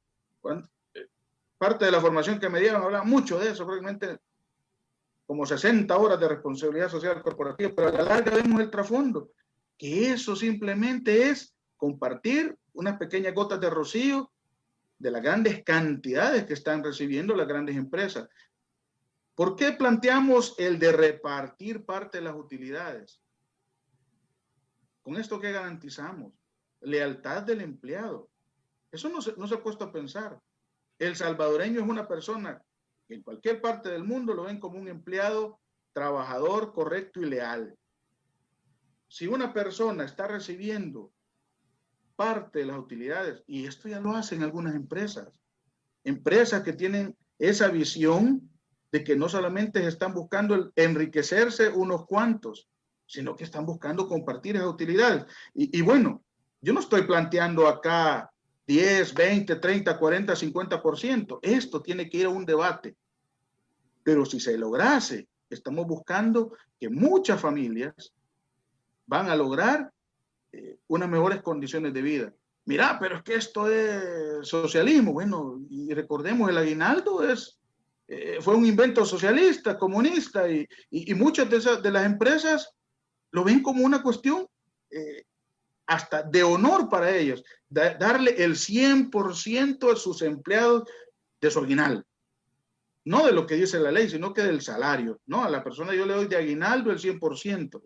parte de la formación que me dieron hablaba mucho de eso, probablemente como 60 horas de responsabilidad social corporativa, pero a la larga vemos el trasfondo, que eso simplemente es compartir unas pequeñas gotas de rocío de las grandes cantidades que están recibiendo las grandes empresas. ¿Por qué planteamos el de repartir parte de las utilidades? Con esto, ¿qué garantizamos? Lealtad del empleado. Eso no se ha puesto a pensar. El salvadoreño es una persona que en cualquier parte del mundo lo ven como un empleado trabajador, correcto y leal. Si una persona está recibiendo parte de las utilidades, y esto ya lo hacen algunas empresas que tienen esa visión de que no solamente están buscando enriquecerse unos cuantos, sino que están buscando compartir esas utilidades. Y bueno, yo no estoy planteando acá 10, 20, 30, 40, 50%. Esto tiene que ir a un debate. Pero si se lograse, estamos buscando que muchas familias van a lograr unas mejores condiciones de vida. Mira, pero es que esto es socialismo. Bueno, y recordemos, el aguinaldo fue un invento socialista, comunista, y muchas de las empresas lo ven como una cuestión hasta de honor para ellos, darle el 100% a sus empleados de su aguinaldo. No de lo que dice la ley, sino que del salario. No, a la persona yo le doy de aguinaldo el 100%.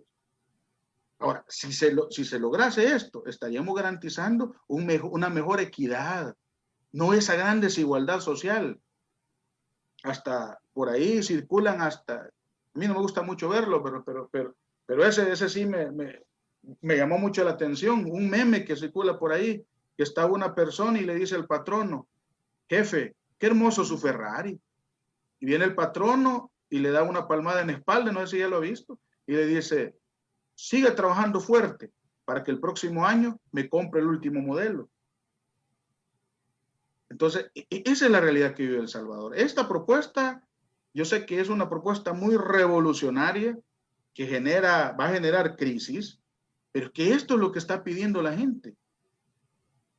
Ahora, si se lograse esto, estaríamos garantizando una mejor equidad, no esa gran desigualdad social. Hasta por ahí circulan hasta, a mí no me gusta mucho verlo, pero ese sí me llamó mucho la atención, un meme que circula por ahí, que está una persona y le dice al patrono, jefe, qué hermoso su Ferrari. Y viene el patrono y le da una palmada en la espalda, no sé si ya lo ha visto, y le dice, siga trabajando fuerte para que el próximo año me compre el último modelo. Entonces, esa es la realidad que vive El Salvador. Esta propuesta, yo sé que es una propuesta muy revolucionaria que va a generar crisis, Pero es que esto es lo que está pidiendo la gente.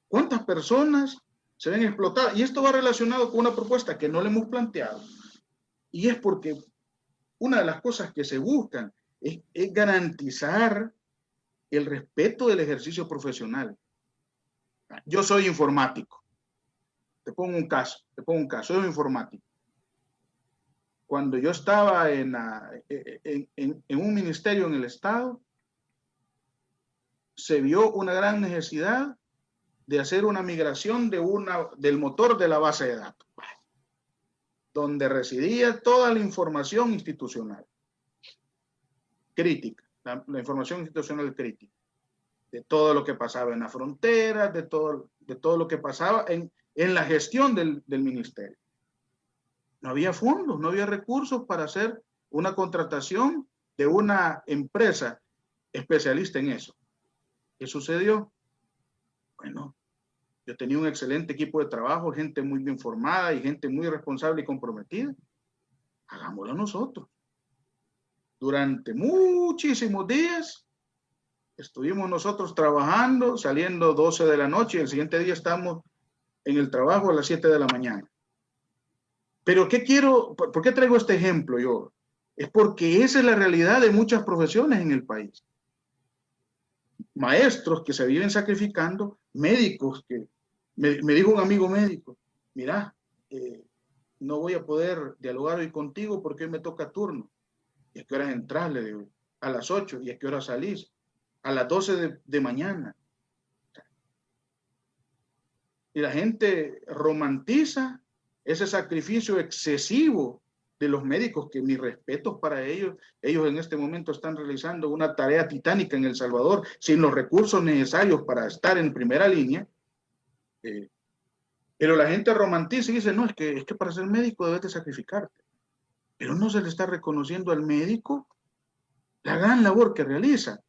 ¿Cuántas personas se ven explotadas? Y esto va relacionado con una propuesta que no le hemos planteado. Y es porque una de las cosas que se buscan es garantizar el respeto del ejercicio profesional. Yo soy informático. Te pongo un caso. Soy un informático. Cuando yo estaba en un ministerio en el Estado, se vio una gran necesidad de hacer una migración del motor de la base de datos, donde residía toda la información institucional crítica, la información institucional crítica, de todo lo que pasaba en la frontera, de todo lo que pasaba en la gestión del ministerio. No había fondos, no había recursos para hacer una contratación de una empresa especialista en eso. ¿Qué sucedió? Bueno, yo tenía un excelente equipo de trabajo, gente muy bien formada y gente muy responsable y comprometida. Hagámoslo nosotros. Durante muchísimos días estuvimos nosotros trabajando, saliendo 12 de la noche y el siguiente día estamos en el trabajo a las 7 de la mañana. Pero ¿por qué traigo este ejemplo yo? Es porque esa es la realidad de muchas profesiones en el país. Maestros que se viven sacrificando, médicos que, me dijo un amigo médico, mira, no voy a poder dialogar hoy contigo porque hoy me toca turno. ¿Y a qué horas entras? Le digo, a las 8. ¿Y a qué horas salís? A las 12 de mañana. Y la gente romantiza ese sacrificio excesivo de los médicos, que mis respetos para ellos. Ellos en este momento están realizando una tarea titánica en El Salvador, sin los recursos necesarios para estar en primera línea. Pero la gente romantiza y dice, no, es que para ser médico debes de sacrificarte. Pero no se le está reconociendo al médico la gran labor que realiza.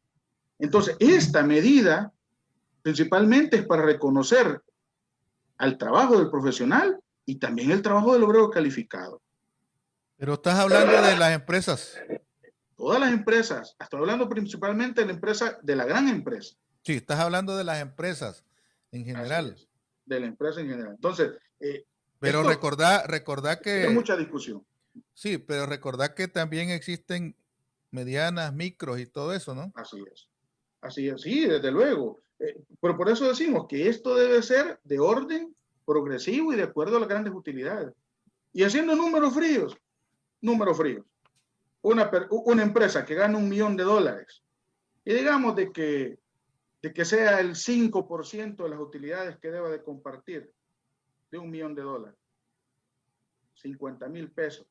Entonces, esta medida principalmente es para reconocer al trabajo del profesional y también el trabajo del obrero calificado. Pero estás hablando de las empresas. Todas las empresas, estoy hablando principalmente de la empresa, de la gran empresa. Sí, estás hablando de las empresas en general. Es, de la empresa en general. Entonces, pero recordá que... hay mucha discusión. Sí, pero recordá que también existen medianas, micros y todo eso, ¿no? Así es. Sí, desde luego. Pero por eso decimos que esto debe ser de orden progresivo y de acuerdo a las grandes utilidades. Y haciendo números fríos. Una empresa que gana $1 millón y digamos de que sea el 5% de las utilidades que deba de compartir de $1 millón, 50,000 pesos,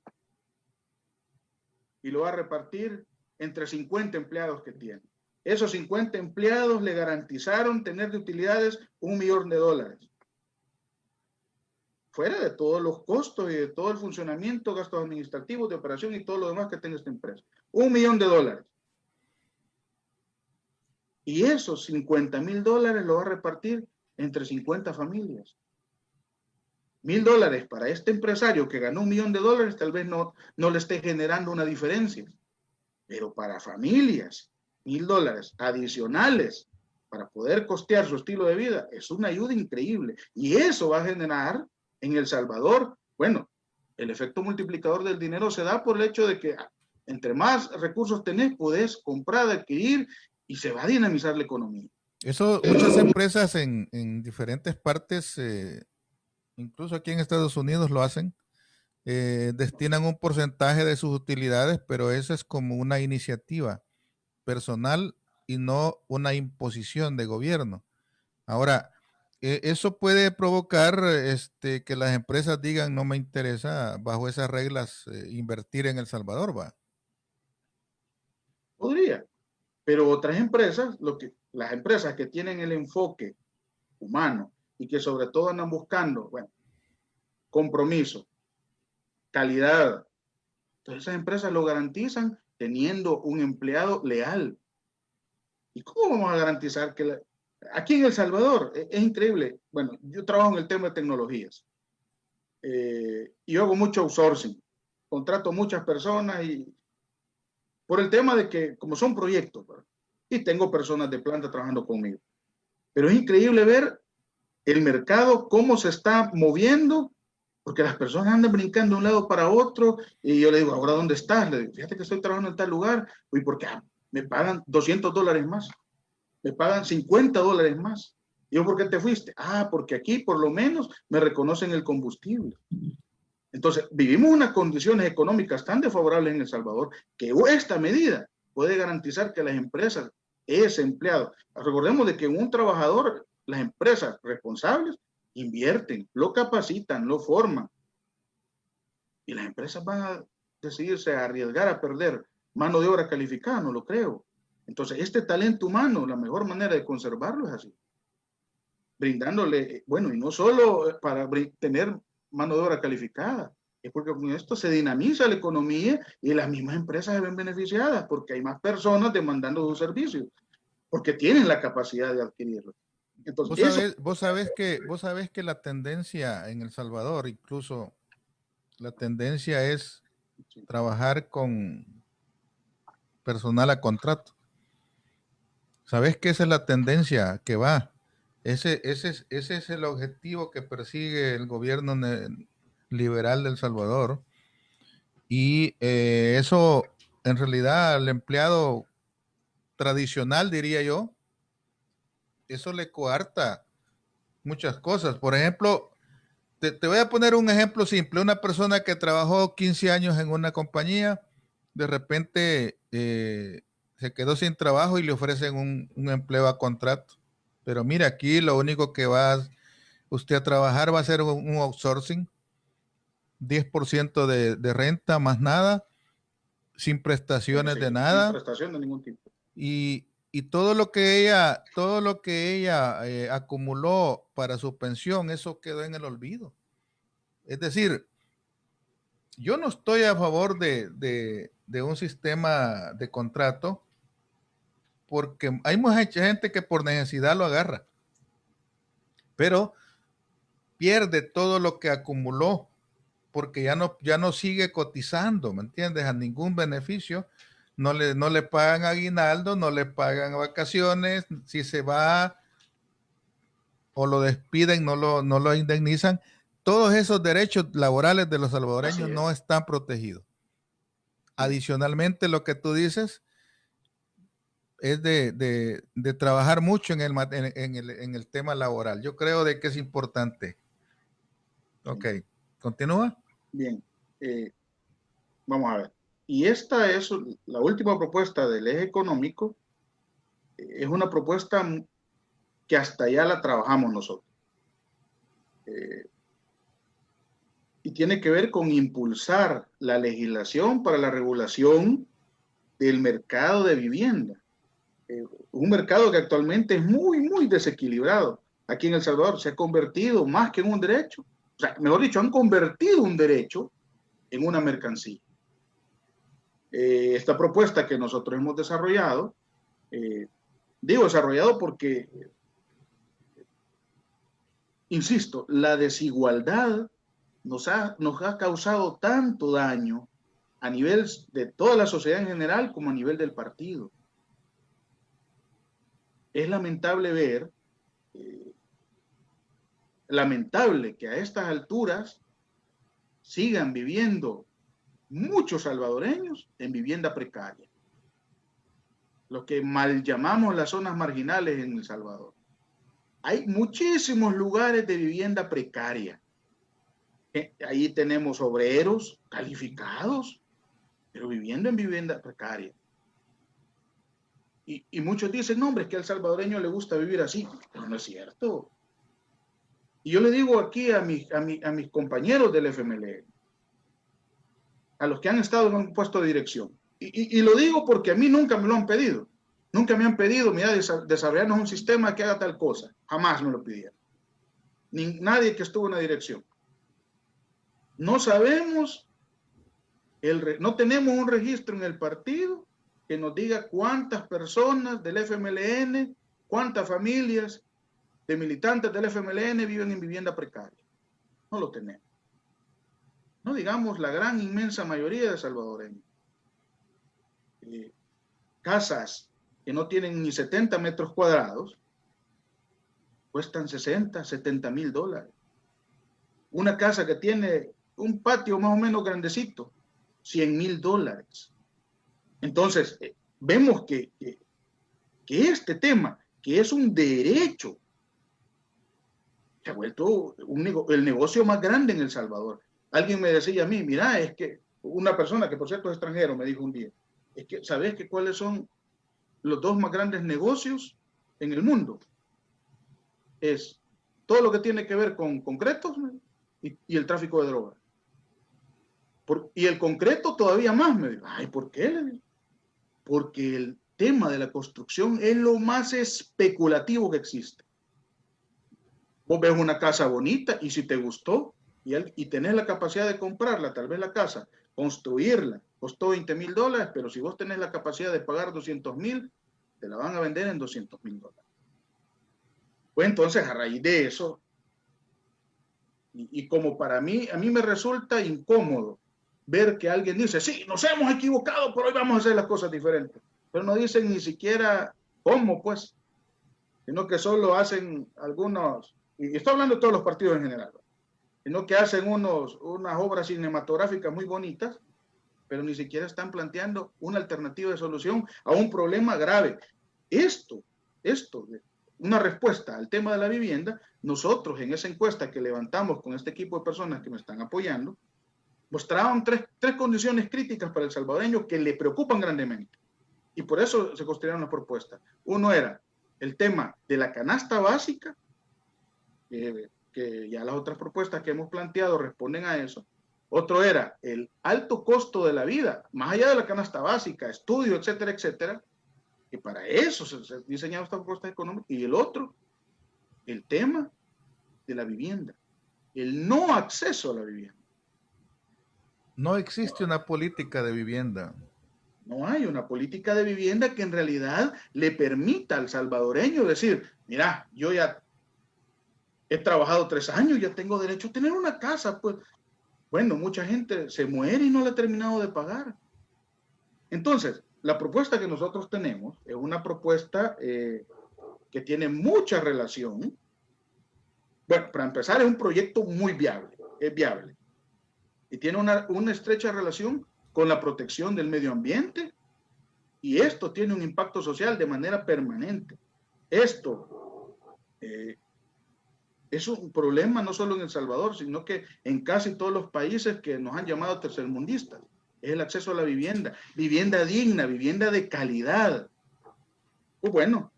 y lo va a repartir entre 50 empleados que tiene. Esos 50 empleados le garantizaron tener de utilidades $1 millón, fuera de todos los costos y de todo el funcionamiento, gastos administrativos, de operación y todo lo demás que tenga esta empresa. $1 millón. Y esos $50,000 lo va a repartir entre 50 familias. $1,000 para este empresario que ganó $1 millón, tal vez no le esté generando una diferencia. Pero para familias, $1,000 adicionales para poder costear su estilo de vida es una ayuda increíble. Y eso va a generar en El Salvador, bueno, el efecto multiplicador del dinero se da por el hecho de que entre más recursos tenés, podés comprar, adquirir y se va a dinamizar la economía. Eso, muchas empresas en diferentes partes, incluso aquí en Estados Unidos lo hacen, destinan un porcentaje de sus utilidades, pero eso es como una iniciativa personal y no una imposición de gobierno. Ahora, eso puede provocar que las empresas digan, no me interesa bajo esas reglas invertir en El Salvador, ¿va? Podría, pero otras empresas, las empresas que tienen el enfoque humano y que sobre todo andan buscando, bueno, compromiso, calidad, entonces esas empresas lo garantizan teniendo un empleado leal. ¿Y cómo vamos a garantizar que aquí en El Salvador es increíble? Bueno, yo trabajo en el tema de tecnologías y yo hago mucho outsourcing, contrato muchas personas y por el tema de que como son proyectos, ¿verdad? y tengo personas de planta trabajando conmigo. Pero es increíble ver el mercado, cómo se está moviendo, porque las personas andan brincando de un lado para otro, y yo le digo, ¿ahora dónde estás? Le digo, fíjate que estoy trabajando en tal lugar, y porque me pagan $200 más, me pagan $50 más. Y yo, ¿por qué te fuiste? Porque aquí por lo menos me reconocen el combustible. Entonces, vivimos unas condiciones económicas tan desfavorables en El Salvador que esta medida puede garantizar que las empresas, ese empleado, recordemos de que un trabajador, las empresas responsables invierten, lo capacitan, lo forman, y las empresas van a decidirse a arriesgar a perder mano de obra calificada, no lo creo. Entonces, este talento humano, la mejor manera de conservarlo es así, brindándole, bueno, y no solo para tener mano de obra calificada, es porque con esto se dinamiza la economía y las mismas empresas se ven beneficiadas porque hay más personas demandando sus servicios, porque tienen la capacidad de adquirirlos. Entonces, vos sabés que la tendencia en El Salvador, incluso la tendencia es trabajar con personal a contrato. ¿Sabés que esa es la tendencia que va? Ese es el objetivo que persigue el gobierno liberal de El Salvador. Y eso, en realidad, al empleado tradicional, diría yo, eso le coarta muchas cosas. Por ejemplo, te voy a poner un ejemplo simple. Una persona que trabajó 15 años en una compañía, de repente se quedó sin trabajo y le ofrecen un empleo a contrato. Pero mira, aquí lo único que va usted a trabajar va a ser un outsourcing, 10% de renta, más nada, sin prestaciones de nada. Sin prestación de ningún tipo. Y todo lo que ella acumuló para su pensión, eso quedó en el olvido. Es decir, yo no estoy a favor de un sistema de contrato porque hay mucha gente que por necesidad lo agarra, pero pierde todo lo que acumuló porque ya no sigue cotizando, ¿me entiendes? A ningún beneficio. No le pagan aguinaldo, no le pagan vacaciones, si se va o lo despiden, no lo indemnizan. Todos esos derechos laborales de los salvadoreños no están protegidos. Adicionalmente, lo que tú dices es de trabajar mucho en el tema laboral. Yo creo de que es importante. Ok, ¿continúa? Bien, vamos a ver. Y esta es la última propuesta del eje económico, es una propuesta que hasta allá la trabajamos nosotros. Y tiene que ver con impulsar la legislación para la regulación del mercado de vivienda. Un mercado que actualmente es muy, muy desequilibrado. Aquí en El Salvador se ha convertido más que en un derecho, o sea, mejor dicho, han convertido un derecho en una mercancía. Esta propuesta que nosotros hemos desarrollado, digo desarrollado porque, insisto, la desigualdad nos ha causado tanto daño a nivel de toda la sociedad en general como a nivel del partido. Es lamentable ver, lamentable que a estas alturas sigan viviendo muchos salvadoreños en vivienda precaria, lo que mal llamamos las zonas marginales en El Salvador. Hay muchísimos lugares de vivienda precaria. Ahí tenemos obreros calificados, pero viviendo en vivienda precaria. Y muchos dicen, no, hombre, es que al salvadoreño le gusta vivir así, pero no es cierto. Y yo le digo aquí a mis compañeros del FMLN, a los que han estado en un puesto de dirección, y lo digo porque a mí nunca me lo han pedido. Nunca me han pedido, mira, desarrollarnos un sistema que haga tal cosa. Jamás me lo pidieron. Nadie que estuvo en la dirección. No sabemos, no tenemos un registro en el partido que nos diga cuántas personas del FMLN, cuántas familias de militantes del FMLN viven en vivienda precaria. No lo tenemos. No digamos la gran inmensa mayoría de salvadoreños. Casas que no tienen ni 70 metros cuadrados, cuestan 60, 70 mil dólares. Una casa que tiene un patio más o menos grandecito, 100 mil dólares. Entonces, vemos que este tema, que es un derecho, se ha vuelto el negocio más grande en El Salvador. Alguien me decía a mí, mira, es que una persona que por cierto es extranjero me dijo un día, es que ¿sabes que cuáles son los dos más grandes negocios en el mundo? Es todo lo que tiene que ver con concretos y el tráfico de drogas. Y el concreto todavía más, me dijo. Ay, ¿por qué? Porque el tema de la construcción es lo más especulativo que existe. Vos ves una casa bonita y si te gustó y tenés la capacidad de comprarla, tal vez la casa, construirla, costó 20 mil dólares, pero si vos tenés la capacidad de pagar 200 mil, te la van a vender en 200 mil dólares. Pues entonces, a raíz de eso, y como para mí, a mí me resulta incómodo ver que alguien dice, sí, nos hemos equivocado, pero hoy vamos a hacer las cosas diferentes. Pero no dicen ni siquiera cómo, pues, sino que solo hacen algunos, y estoy hablando de todos los partidos en general, sino que hacen unas obras cinematográficas muy bonitas, pero ni siquiera están planteando una alternativa de solución a un problema grave. Esto, una respuesta al tema de la vivienda, nosotros en esa encuesta que levantamos con este equipo de personas que me están apoyando, mostraban tres condiciones críticas para el salvadoreño que le preocupan grandemente. Y por eso se construyeron las propuestas. Uno era el tema de la canasta básica, que ya las otras propuestas que hemos planteado responden a eso. Otro era el alto costo de la vida, más allá de la canasta básica, estudio, etcétera, etcétera. Y para eso se diseñaron estas propuestas económicas. Y el otro, el tema de la vivienda, el no acceso a la vivienda. No existe una política de vivienda. No hay una política de vivienda que en realidad le permita al salvadoreño decir, mira, yo ya he trabajado 3 años, ya tengo derecho a tener una casa. Pues, bueno, mucha gente se muere y no la ha terminado de pagar. Entonces, la propuesta que nosotros tenemos es una propuesta que tiene mucha relación. Bueno, para empezar, es un proyecto muy viable, es viable. Y tiene una estrecha relación con la protección del medio ambiente, y esto tiene un impacto social de manera permanente. Esto es un problema no solo en El Salvador, sino que en casi todos los países que nos han llamado tercermundistas. Es el acceso a la vivienda, vivienda digna, vivienda de calidad. Pues bueno,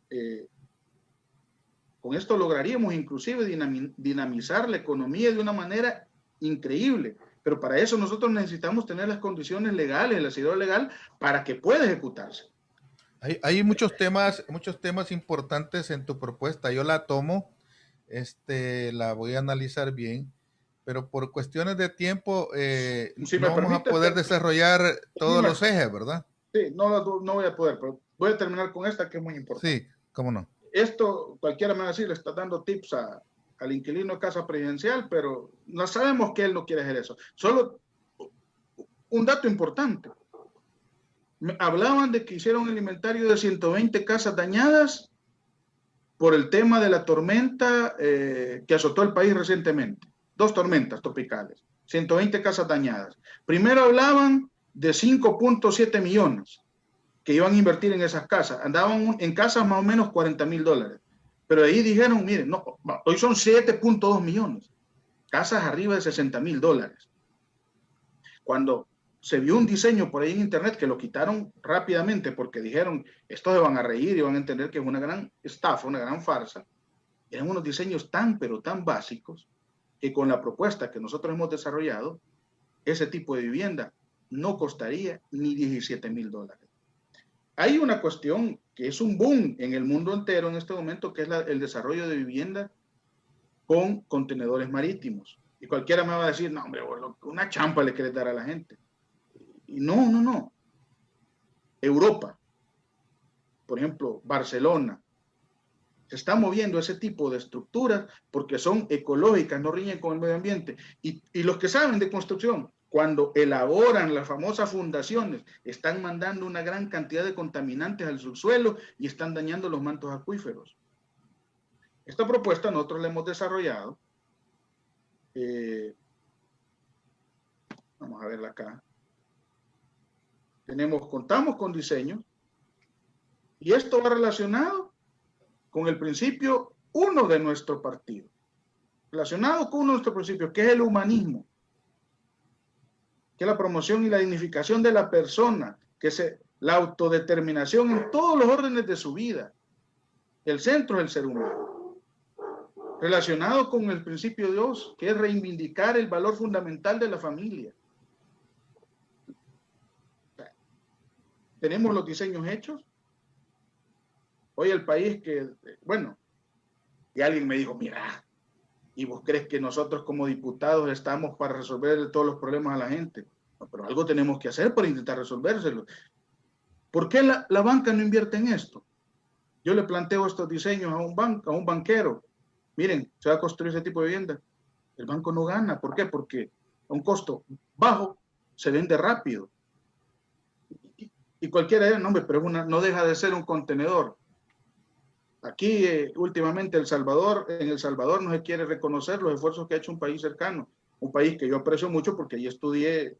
con esto lograríamos inclusive dinamizar la economía de una manera increíble. Pero para eso nosotros necesitamos tener las condiciones legales, el asidero legal, para que pueda ejecutarse. Hay muchos temas importantes en tu propuesta. Yo la tomo, la voy a analizar bien, pero por cuestiones de tiempo si no vamos a poder desarrollar todos los ejes, ¿verdad? Sí, no voy a poder, pero voy a terminar con esta que es muy importante. Sí, cómo no. Esto cualquiera me va a decir, le está dando tips al inquilino de casa presidencial, pero no sabemos que él no quiere hacer eso. Solo un dato importante. Me hablaban de que hicieron el inventario de 120 casas dañadas por el tema de la tormenta que azotó el país recientemente. 2 tormentas tropicales, 120 casas dañadas. Primero hablaban de 5.7 millones que iban a invertir en esas casas. Andaban en casas más o menos 40 mil dólares. Pero ahí dijeron, miren, no, hoy son 7.2 millones. Casas arriba de 60 mil dólares. Cuando se vio un diseño por ahí en internet que lo quitaron rápidamente porque dijeron, estos se van a reír y van a entender que es una gran estafa, una gran farsa. Eran unos diseños tan, pero tan básicos que con la propuesta que nosotros hemos desarrollado, ese tipo de vivienda no costaría ni 17 mil dólares. Hay una cuestión que es un boom en el mundo entero en este momento, que es el desarrollo de vivienda con contenedores marítimos. Y cualquiera me va a decir, no, hombre, una champa le quieres dar a la gente. Y no. Europa, por ejemplo, Barcelona, se está moviendo ese tipo de estructuras porque son ecológicas, no riñen con el medio ambiente. Y los que saben de construcción, cuando elaboran las famosas fundaciones, están mandando una gran cantidad de contaminantes al subsuelo y están dañando los mantos acuíferos. Esta propuesta nosotros la hemos desarrollado. Vamos a verla acá. Contamos con diseños y esto va relacionado con el principio 1 de nuestro partido. Relacionado con uno de nuestros principios, que es el humanismo, que es la promoción y la dignificación de la persona, que es la autodeterminación en todos los órdenes de su vida. El centro es el ser humano. Relacionado con el principio de Dios, que es reivindicar el valor fundamental de la familia. Tenemos los diseños hechos. Hoy el país que, bueno, y alguien me dijo, mira, ¿y vos crees que nosotros como diputados estamos para resolver todos los problemas a la gente? No, pero algo tenemos que hacer para intentar resolvérselos. ¿Por qué la banca no invierte en esto? Yo le planteo estos diseños a un banquero. Miren, se va a construir ese tipo de vivienda. El banco no gana. ¿Por qué? Porque a un costo bajo se vende rápido. Y cualquiera dice, no, pero no deja de ser un contenedor. Aquí, últimamente, en El Salvador no se quiere reconocer los esfuerzos que ha hecho un país cercano, un país que yo aprecio mucho porque allí estudié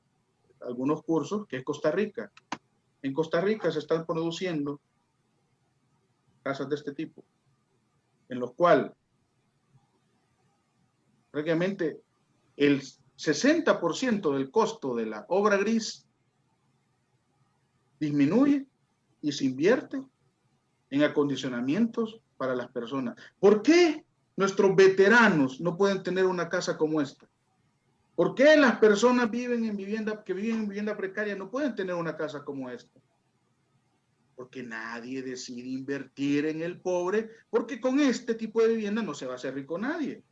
algunos cursos, que es Costa Rica. En Costa Rica se están produciendo casas de este tipo, en los cuales prácticamente el 60% del costo de la obra gris disminuye y se invierte en acondicionamientos para las personas. ¿Por qué nuestros veteranos no pueden tener una casa como esta? ¿Por qué las personas que viven en vivienda precaria no pueden tener una casa como esta? Porque nadie decide invertir en el pobre, porque con este tipo de vivienda no se va a hacer rico nadie.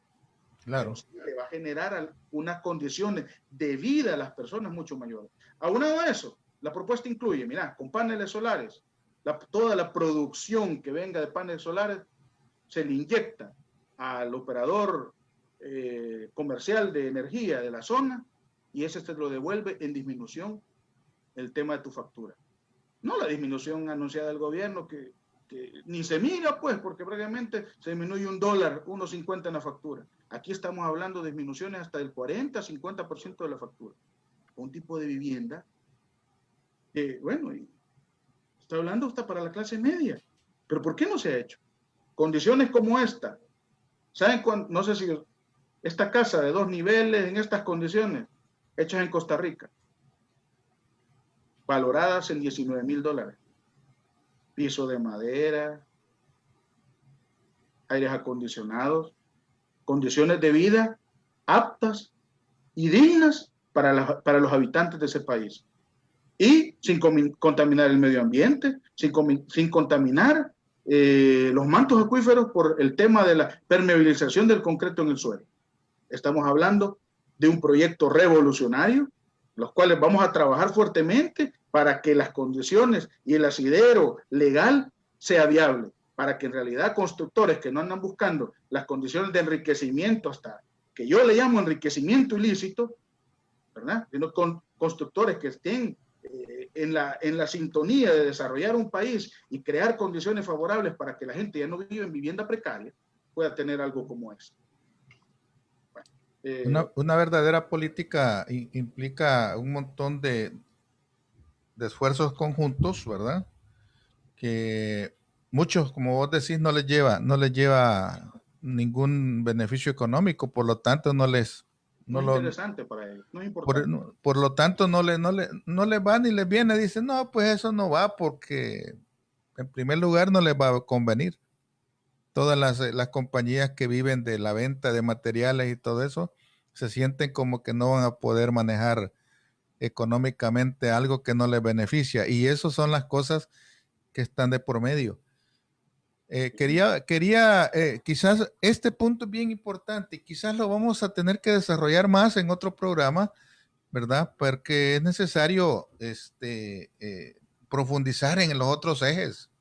Claro. Le va a generar unas condiciones de vida a las personas mucho mayores. Aunado a eso, la propuesta incluye, mira, con paneles solares, toda la producción que venga de paneles solares se le inyecta al operador comercial de energía de la zona y ese te lo devuelve en disminución el tema de tu factura. No la disminución anunciada del gobierno que ni se mira, pues, porque prácticamente se disminuye $1, 1.50 en la factura. Aquí estamos hablando de disminuciones hasta del 40-50% de la factura. Un tipo de vivienda que, bueno, está hablando hasta para la clase media. Pero ¿por qué no se ha hecho? Condiciones como esta. ¿Saben cuándo? No sé si esta casa de 2 niveles en estas condiciones, hechas en Costa Rica, valoradas en $19,000. Piso de madera, aires acondicionados, condiciones de vida aptas y dignas para los habitantes de ese país. Y sin contaminar el medio ambiente, sin contaminar los mantos acuíferos por el tema de la permeabilización del concreto en el suelo. Estamos hablando de un proyecto revolucionario, los cuales vamos a trabajar fuertemente para que las condiciones y el asidero legal sea viable, para que en realidad constructores que no andan buscando las condiciones de enriquecimiento, hasta que yo le llamo enriquecimiento ilícito, ¿verdad? Sino con constructores que estén en la sintonía de desarrollar un país y crear condiciones favorables para que la gente ya no viva en vivienda precaria, pueda tener algo como esto. Una verdadera política implica un montón de esfuerzos conjuntos, ¿verdad? Que muchos, como vos decís, no les lleva ningún beneficio económico, por lo tanto no les... No es interesante para ellos, no es importante. Por lo tanto no le va ni les viene, dicen, no, pues eso no va porque en primer lugar no les va a convenir. Todas las compañías que viven de la venta de materiales y todo eso se sienten como que no van a poder manejar económicamente algo que no les beneficia, y eso son las cosas que están de por medio. Quería quizás este punto es bien importante y quizás lo vamos a tener que desarrollar más en otro programa, ¿verdad? Porque es necesario profundizar en los otros ejes.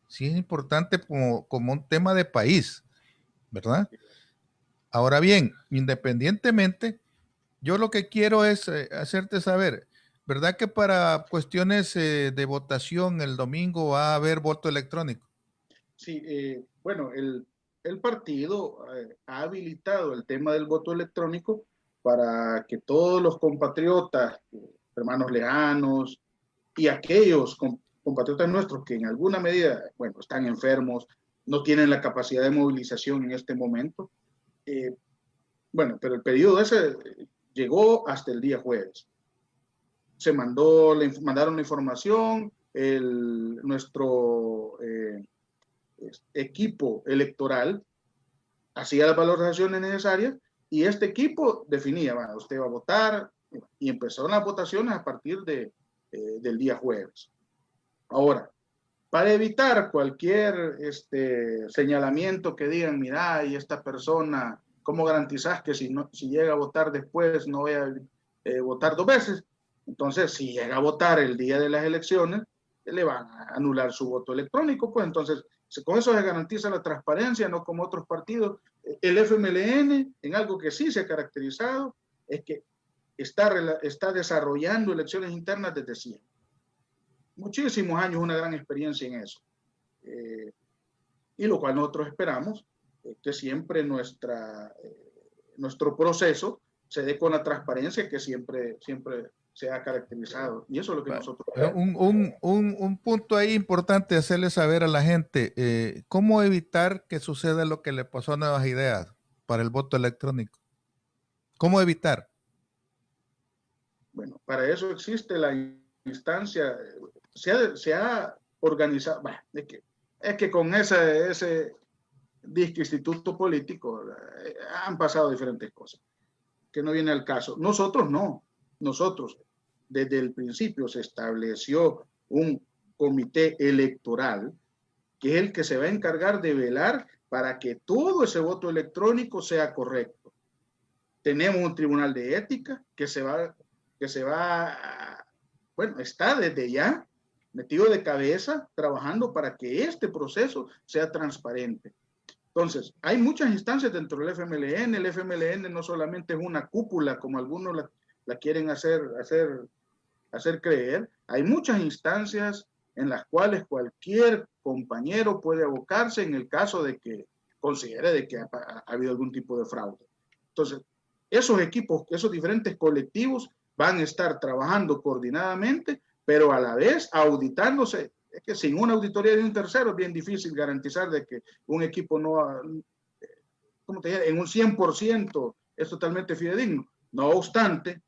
Sí, es importante como un tema de país, ¿verdad? Ahora bien, independientemente Yo lo que quiero es hacerte saber, ¿verdad que para cuestiones de votación el domingo va a haber voto electrónico? Sí, bueno, el partido ha habilitado el tema del voto electrónico para que todos los compatriotas, hermanos lejanos y aquellos compatriotas nuestros que en alguna medida, bueno, están enfermos, no tienen la capacidad de movilización en este momento, eh, bueno, pero el periodo ese llegó hasta el día jueves. Se mandaron la información, nuestro equipo electoral hacía las valoraciones necesarias y este equipo definía, bueno, usted va a votar, y empezaron las votaciones a partir del día jueves. Ahora, para evitar cualquier señalamiento que digan, mira, y esta persona, ¿cómo garantizás que si llega a votar después no vaya a votar 2 veces? Entonces, si llega a votar el día de las elecciones, le van a anular su voto electrónico, pues entonces con eso se garantiza la transparencia, no como otros partidos. El FMLN, en algo que sí se ha caracterizado, es que está desarrollando elecciones internas desde siempre. Muchísimos años, una gran experiencia en eso. Y lo cual nosotros esperamos que siempre nuestro proceso se dé con la transparencia que siempre se ha caracterizado. Y eso es lo que nosotros esperamos. Un punto ahí importante hacerle saber a la gente, ¿cómo evitar que suceda lo que le pasó a Nuevas Ideas para el voto electrónico? ¿Cómo evitar? Bueno, para eso existe la instancia, se ha organizado, bueno, es que con ese disque instituto político han pasado diferentes cosas, que no viene al caso. Nosotros no, nosotros desde el principio se estableció un comité electoral que es el que se va a encargar de velar para que todo ese voto electrónico sea correcto. Tenemos un tribunal de ética que bueno, está desde ya metido de cabeza trabajando para que este proceso sea transparente. Entonces, hay muchas instancias dentro del FMLN. El FMLN no solamente es una cúpula, como algunos la quieren hacer creer. Hay muchas instancias en las cuales cualquier compañero puede abocarse en el caso de que considere de que ha habido algún tipo de fraude. Entonces, esos equipos, esos diferentes colectivos van a estar trabajando coordinadamente, pero a la vez auditándose. Es que sin una auditoría de un tercero es bien difícil garantizar de que un equipo no, ¿cómo te digo? En un 100% es totalmente fidedigno. No obstante,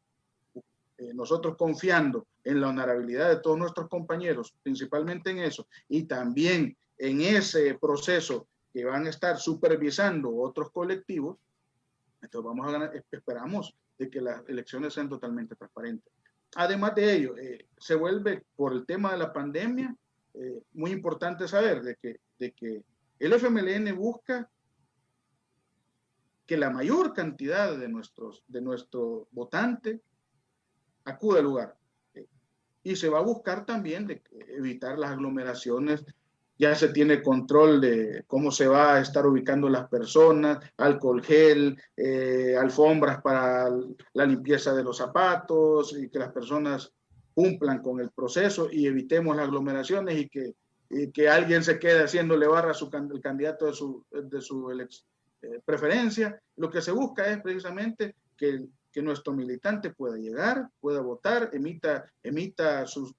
nosotros confiando en la honorabilidad de todos nuestros compañeros, principalmente en eso, y también en ese proceso que van a estar supervisando otros colectivos, entonces vamos a ganar, esperamos de que las elecciones sean totalmente transparentes. Además de ello, se vuelve por el tema de la pandemia muy importante saber de que el FMLN busca que la mayor cantidad de nuestros votantes acude al lugar. Y se va a buscar también de evitar las aglomeraciones. Ya se tiene control de cómo se va a estar ubicando las personas, alcohol gel, alfombras para la limpieza de los zapatos y que las personas cumplan con el proceso y evitemos las aglomeraciones y que alguien se quede haciéndole barra el candidato de su preferencia. Lo que se busca es precisamente que nuestro militante pueda llegar, pueda votar, emita su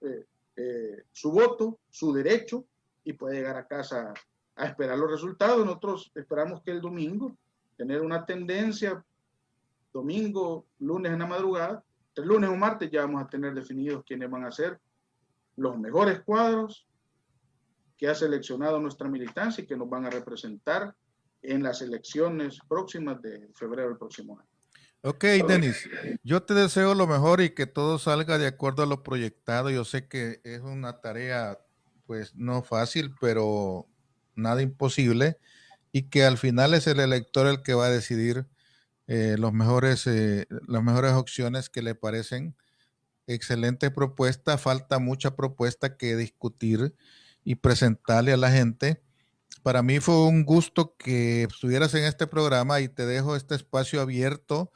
voto, su derecho, y pueda llegar a casa a esperar los resultados. Nosotros esperamos que el domingo tener una tendencia, domingo, lunes en la madrugada, el lunes o martes ya vamos a tener definidos quiénes van a ser los mejores cuadros que ha seleccionado nuestra militancia y que nos van a representar en las elecciones próximas de febrero del próximo año. Ok, Denis, yo te deseo lo mejor y que todo salga de acuerdo a lo proyectado. Yo sé que es una tarea, pues, no fácil, pero nada imposible, y que al final es el elector el que va a decidir las mejores opciones que le parecen. Excelente propuesta, falta mucha propuesta que discutir y presentarle a la gente. Para mí fue un gusto que estuvieras en este programa y te dejo este espacio abierto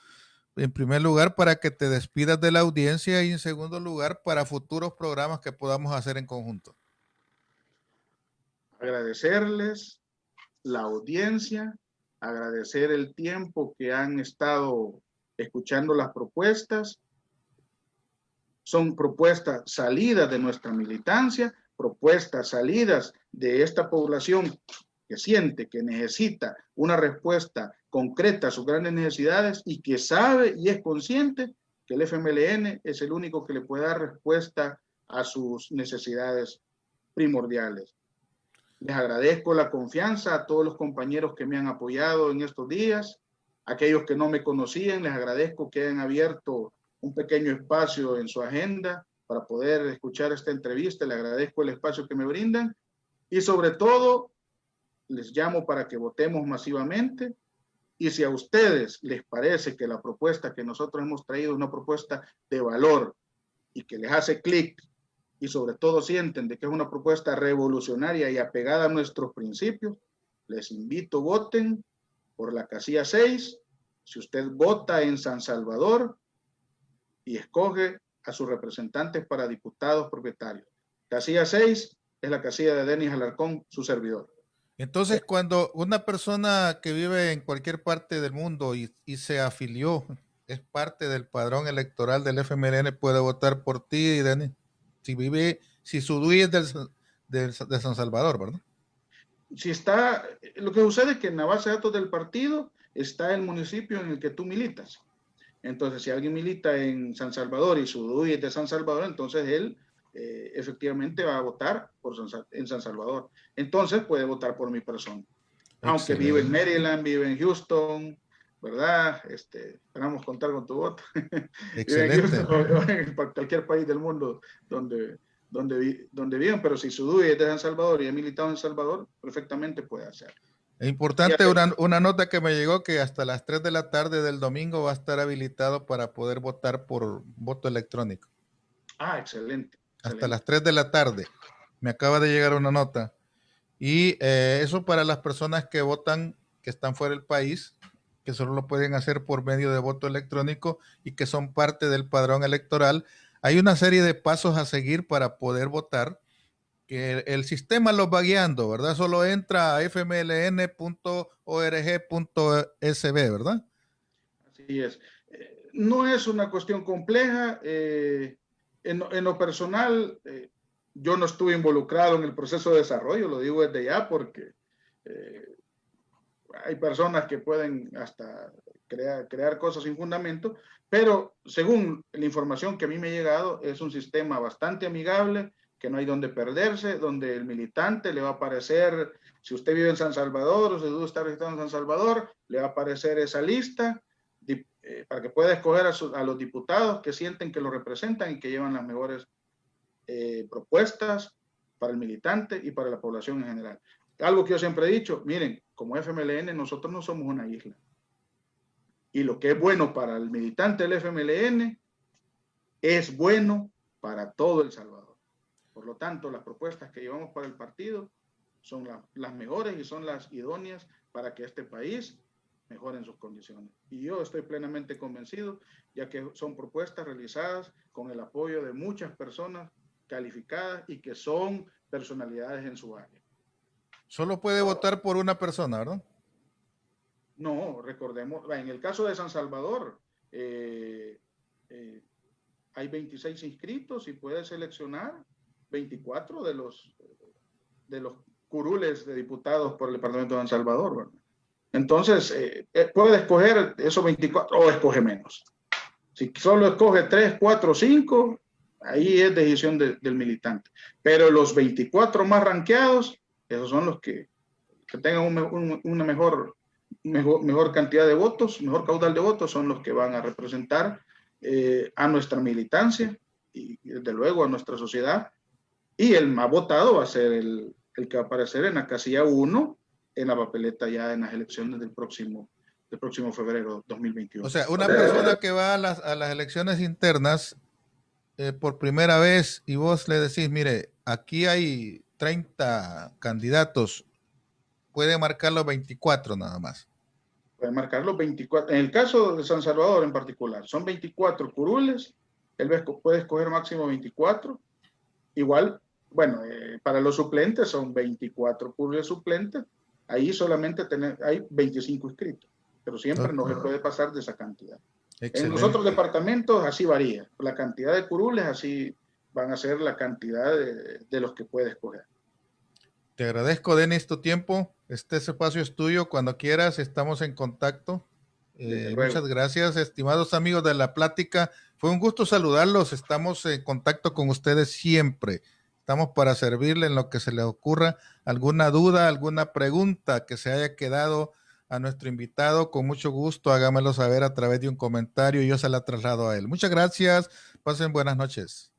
en primer lugar, para que te despidas de la audiencia y en segundo lugar, para futuros programas que podamos hacer en conjunto. Agradecerles la audiencia, agradecer el tiempo que han estado escuchando las propuestas. Son propuestas salidas de nuestra militancia, propuestas salidas de esta población que siente que necesita una respuesta concreta a sus grandes necesidades y que sabe y es consciente que el FMLN es el único que le puede dar respuesta a sus necesidades primordiales. Les agradezco la confianza a todos los compañeros que me han apoyado en estos días, aquellos que no me conocían, les agradezco que hayan abierto un pequeño espacio en su agenda para poder escuchar esta entrevista, les agradezco el espacio que me brindan y sobre todo les llamo para que votemos masivamente y si a ustedes les parece que la propuesta que nosotros hemos traído es una propuesta de valor y que les hace clic y sobre todo sienten de que es una propuesta revolucionaria y apegada a nuestros principios, les invito, voten por la casilla 6. Si usted vota en San Salvador y escoge a sus representantes para diputados propietarios. Casilla 6 es la casilla de Denis Alarcón, su servidor. Entonces, cuando una persona que vive en cualquier parte del mundo y se afilió, es parte del padrón electoral del FMLN, puede votar por ti, Denis. Si su DUI es de San Salvador, ¿verdad? Si está, lo que sucede es que en la base de datos del partido está el municipio en el que tú militas. Entonces, si alguien milita en San Salvador y su DUI es de San Salvador, entonces él efectivamente va a votar en San Salvador. Entonces puede votar por mi persona. Aunque vive en Maryland, vive en Houston, ¿verdad? Esperamos contar con tu voto. Excelente. Vive en Houston, en cualquier país del mundo donde viven, pero si su DUI es de San Salvador y ha militado en Salvador, perfectamente puede hacerlo. Es importante una nota que me llegó que hasta las 3 de la tarde del domingo va a estar habilitado para poder votar por voto electrónico. Ah, excelente. Hasta las 3 de la tarde. Me acaba de llegar una nota. Y eso para las personas que votan, que están fuera del país, que solo lo pueden hacer por medio de voto electrónico y que son parte del padrón electoral. Hay una serie de pasos a seguir para poder votar, que el sistema los va guiando, ¿verdad? Solo entra a fmln.org.sb, ¿verdad? Así es. No es una cuestión compleja. En lo personal, yo no estuve involucrado en el proceso de desarrollo, lo digo desde ya porque hay personas que pueden hasta crear cosas sin fundamento, pero según la información que a mí me ha llegado, es un sistema bastante amigable, que no hay donde perderse, donde el militante le va a aparecer, si usted vive en San Salvador o si usted está registrado en San Salvador, le va a aparecer esa lista para que pueda escoger a los diputados que sienten que lo representan y que llevan las mejores propuestas para el militante y para la población en general. Algo que yo siempre he dicho, miren, como FMLN nosotros no somos una isla. Y lo que es bueno para el militante del FMLN es bueno para todo El Salvador. Por lo tanto, las propuestas que llevamos para el partido son las mejores y son las idóneas para que este país mejore en sus condiciones. Y yo estoy plenamente convencido, ya que son propuestas realizadas con el apoyo de muchas personas calificadas y que son personalidades en su área. Solo puede votar por una persona, ¿verdad? No, recordemos, en el caso de San Salvador, hay 26 inscritos y puede seleccionar 24 de los curules de diputados por el departamento de San Salvador, ¿verdad? Entonces, puede escoger esos 24 o escoge menos. Si solo escoge 3, 4, 5, ahí es decisión del militante. Pero los 24 más ranqueados, esos son los que tengan una mejor cantidad de votos, mejor caudal de votos, son los que van a representar a nuestra militancia y desde luego a nuestra sociedad. Y el más votado va a ser el que va a aparecer en la casilla 1 en la papeleta ya en las elecciones del próximo febrero 2021. O sea, una persona que va a las elecciones internas por primera vez y vos le decís, mire, aquí hay 30 candidatos, puede marcar los 24 nada más. Puede marcar los 24. En el caso de San Salvador en particular, son 24 curules. Él puede escoger máximo 24. Igual, bueno, para los suplentes son 24 curules suplentes. Ahí solamente hay 25 inscritos, pero siempre no se puede pasar de esa cantidad. Excelente. En los otros departamentos así varía. La cantidad de curules así van a ser la cantidad de los que puede escoger. Te agradezco, Denis, tu tiempo. Este espacio es tuyo. Cuando quieras, estamos en contacto. Muchas gracias, estimados amigos de La Plática. Fue un gusto saludarlos. Estamos en contacto con ustedes siempre. Estamos para servirle en lo que se le ocurra. Alguna duda, alguna pregunta que se haya quedado a nuestro invitado, con mucho gusto, hágamelo saber a través de un comentario y yo se la traslado a él. Muchas gracias. Pasen buenas noches.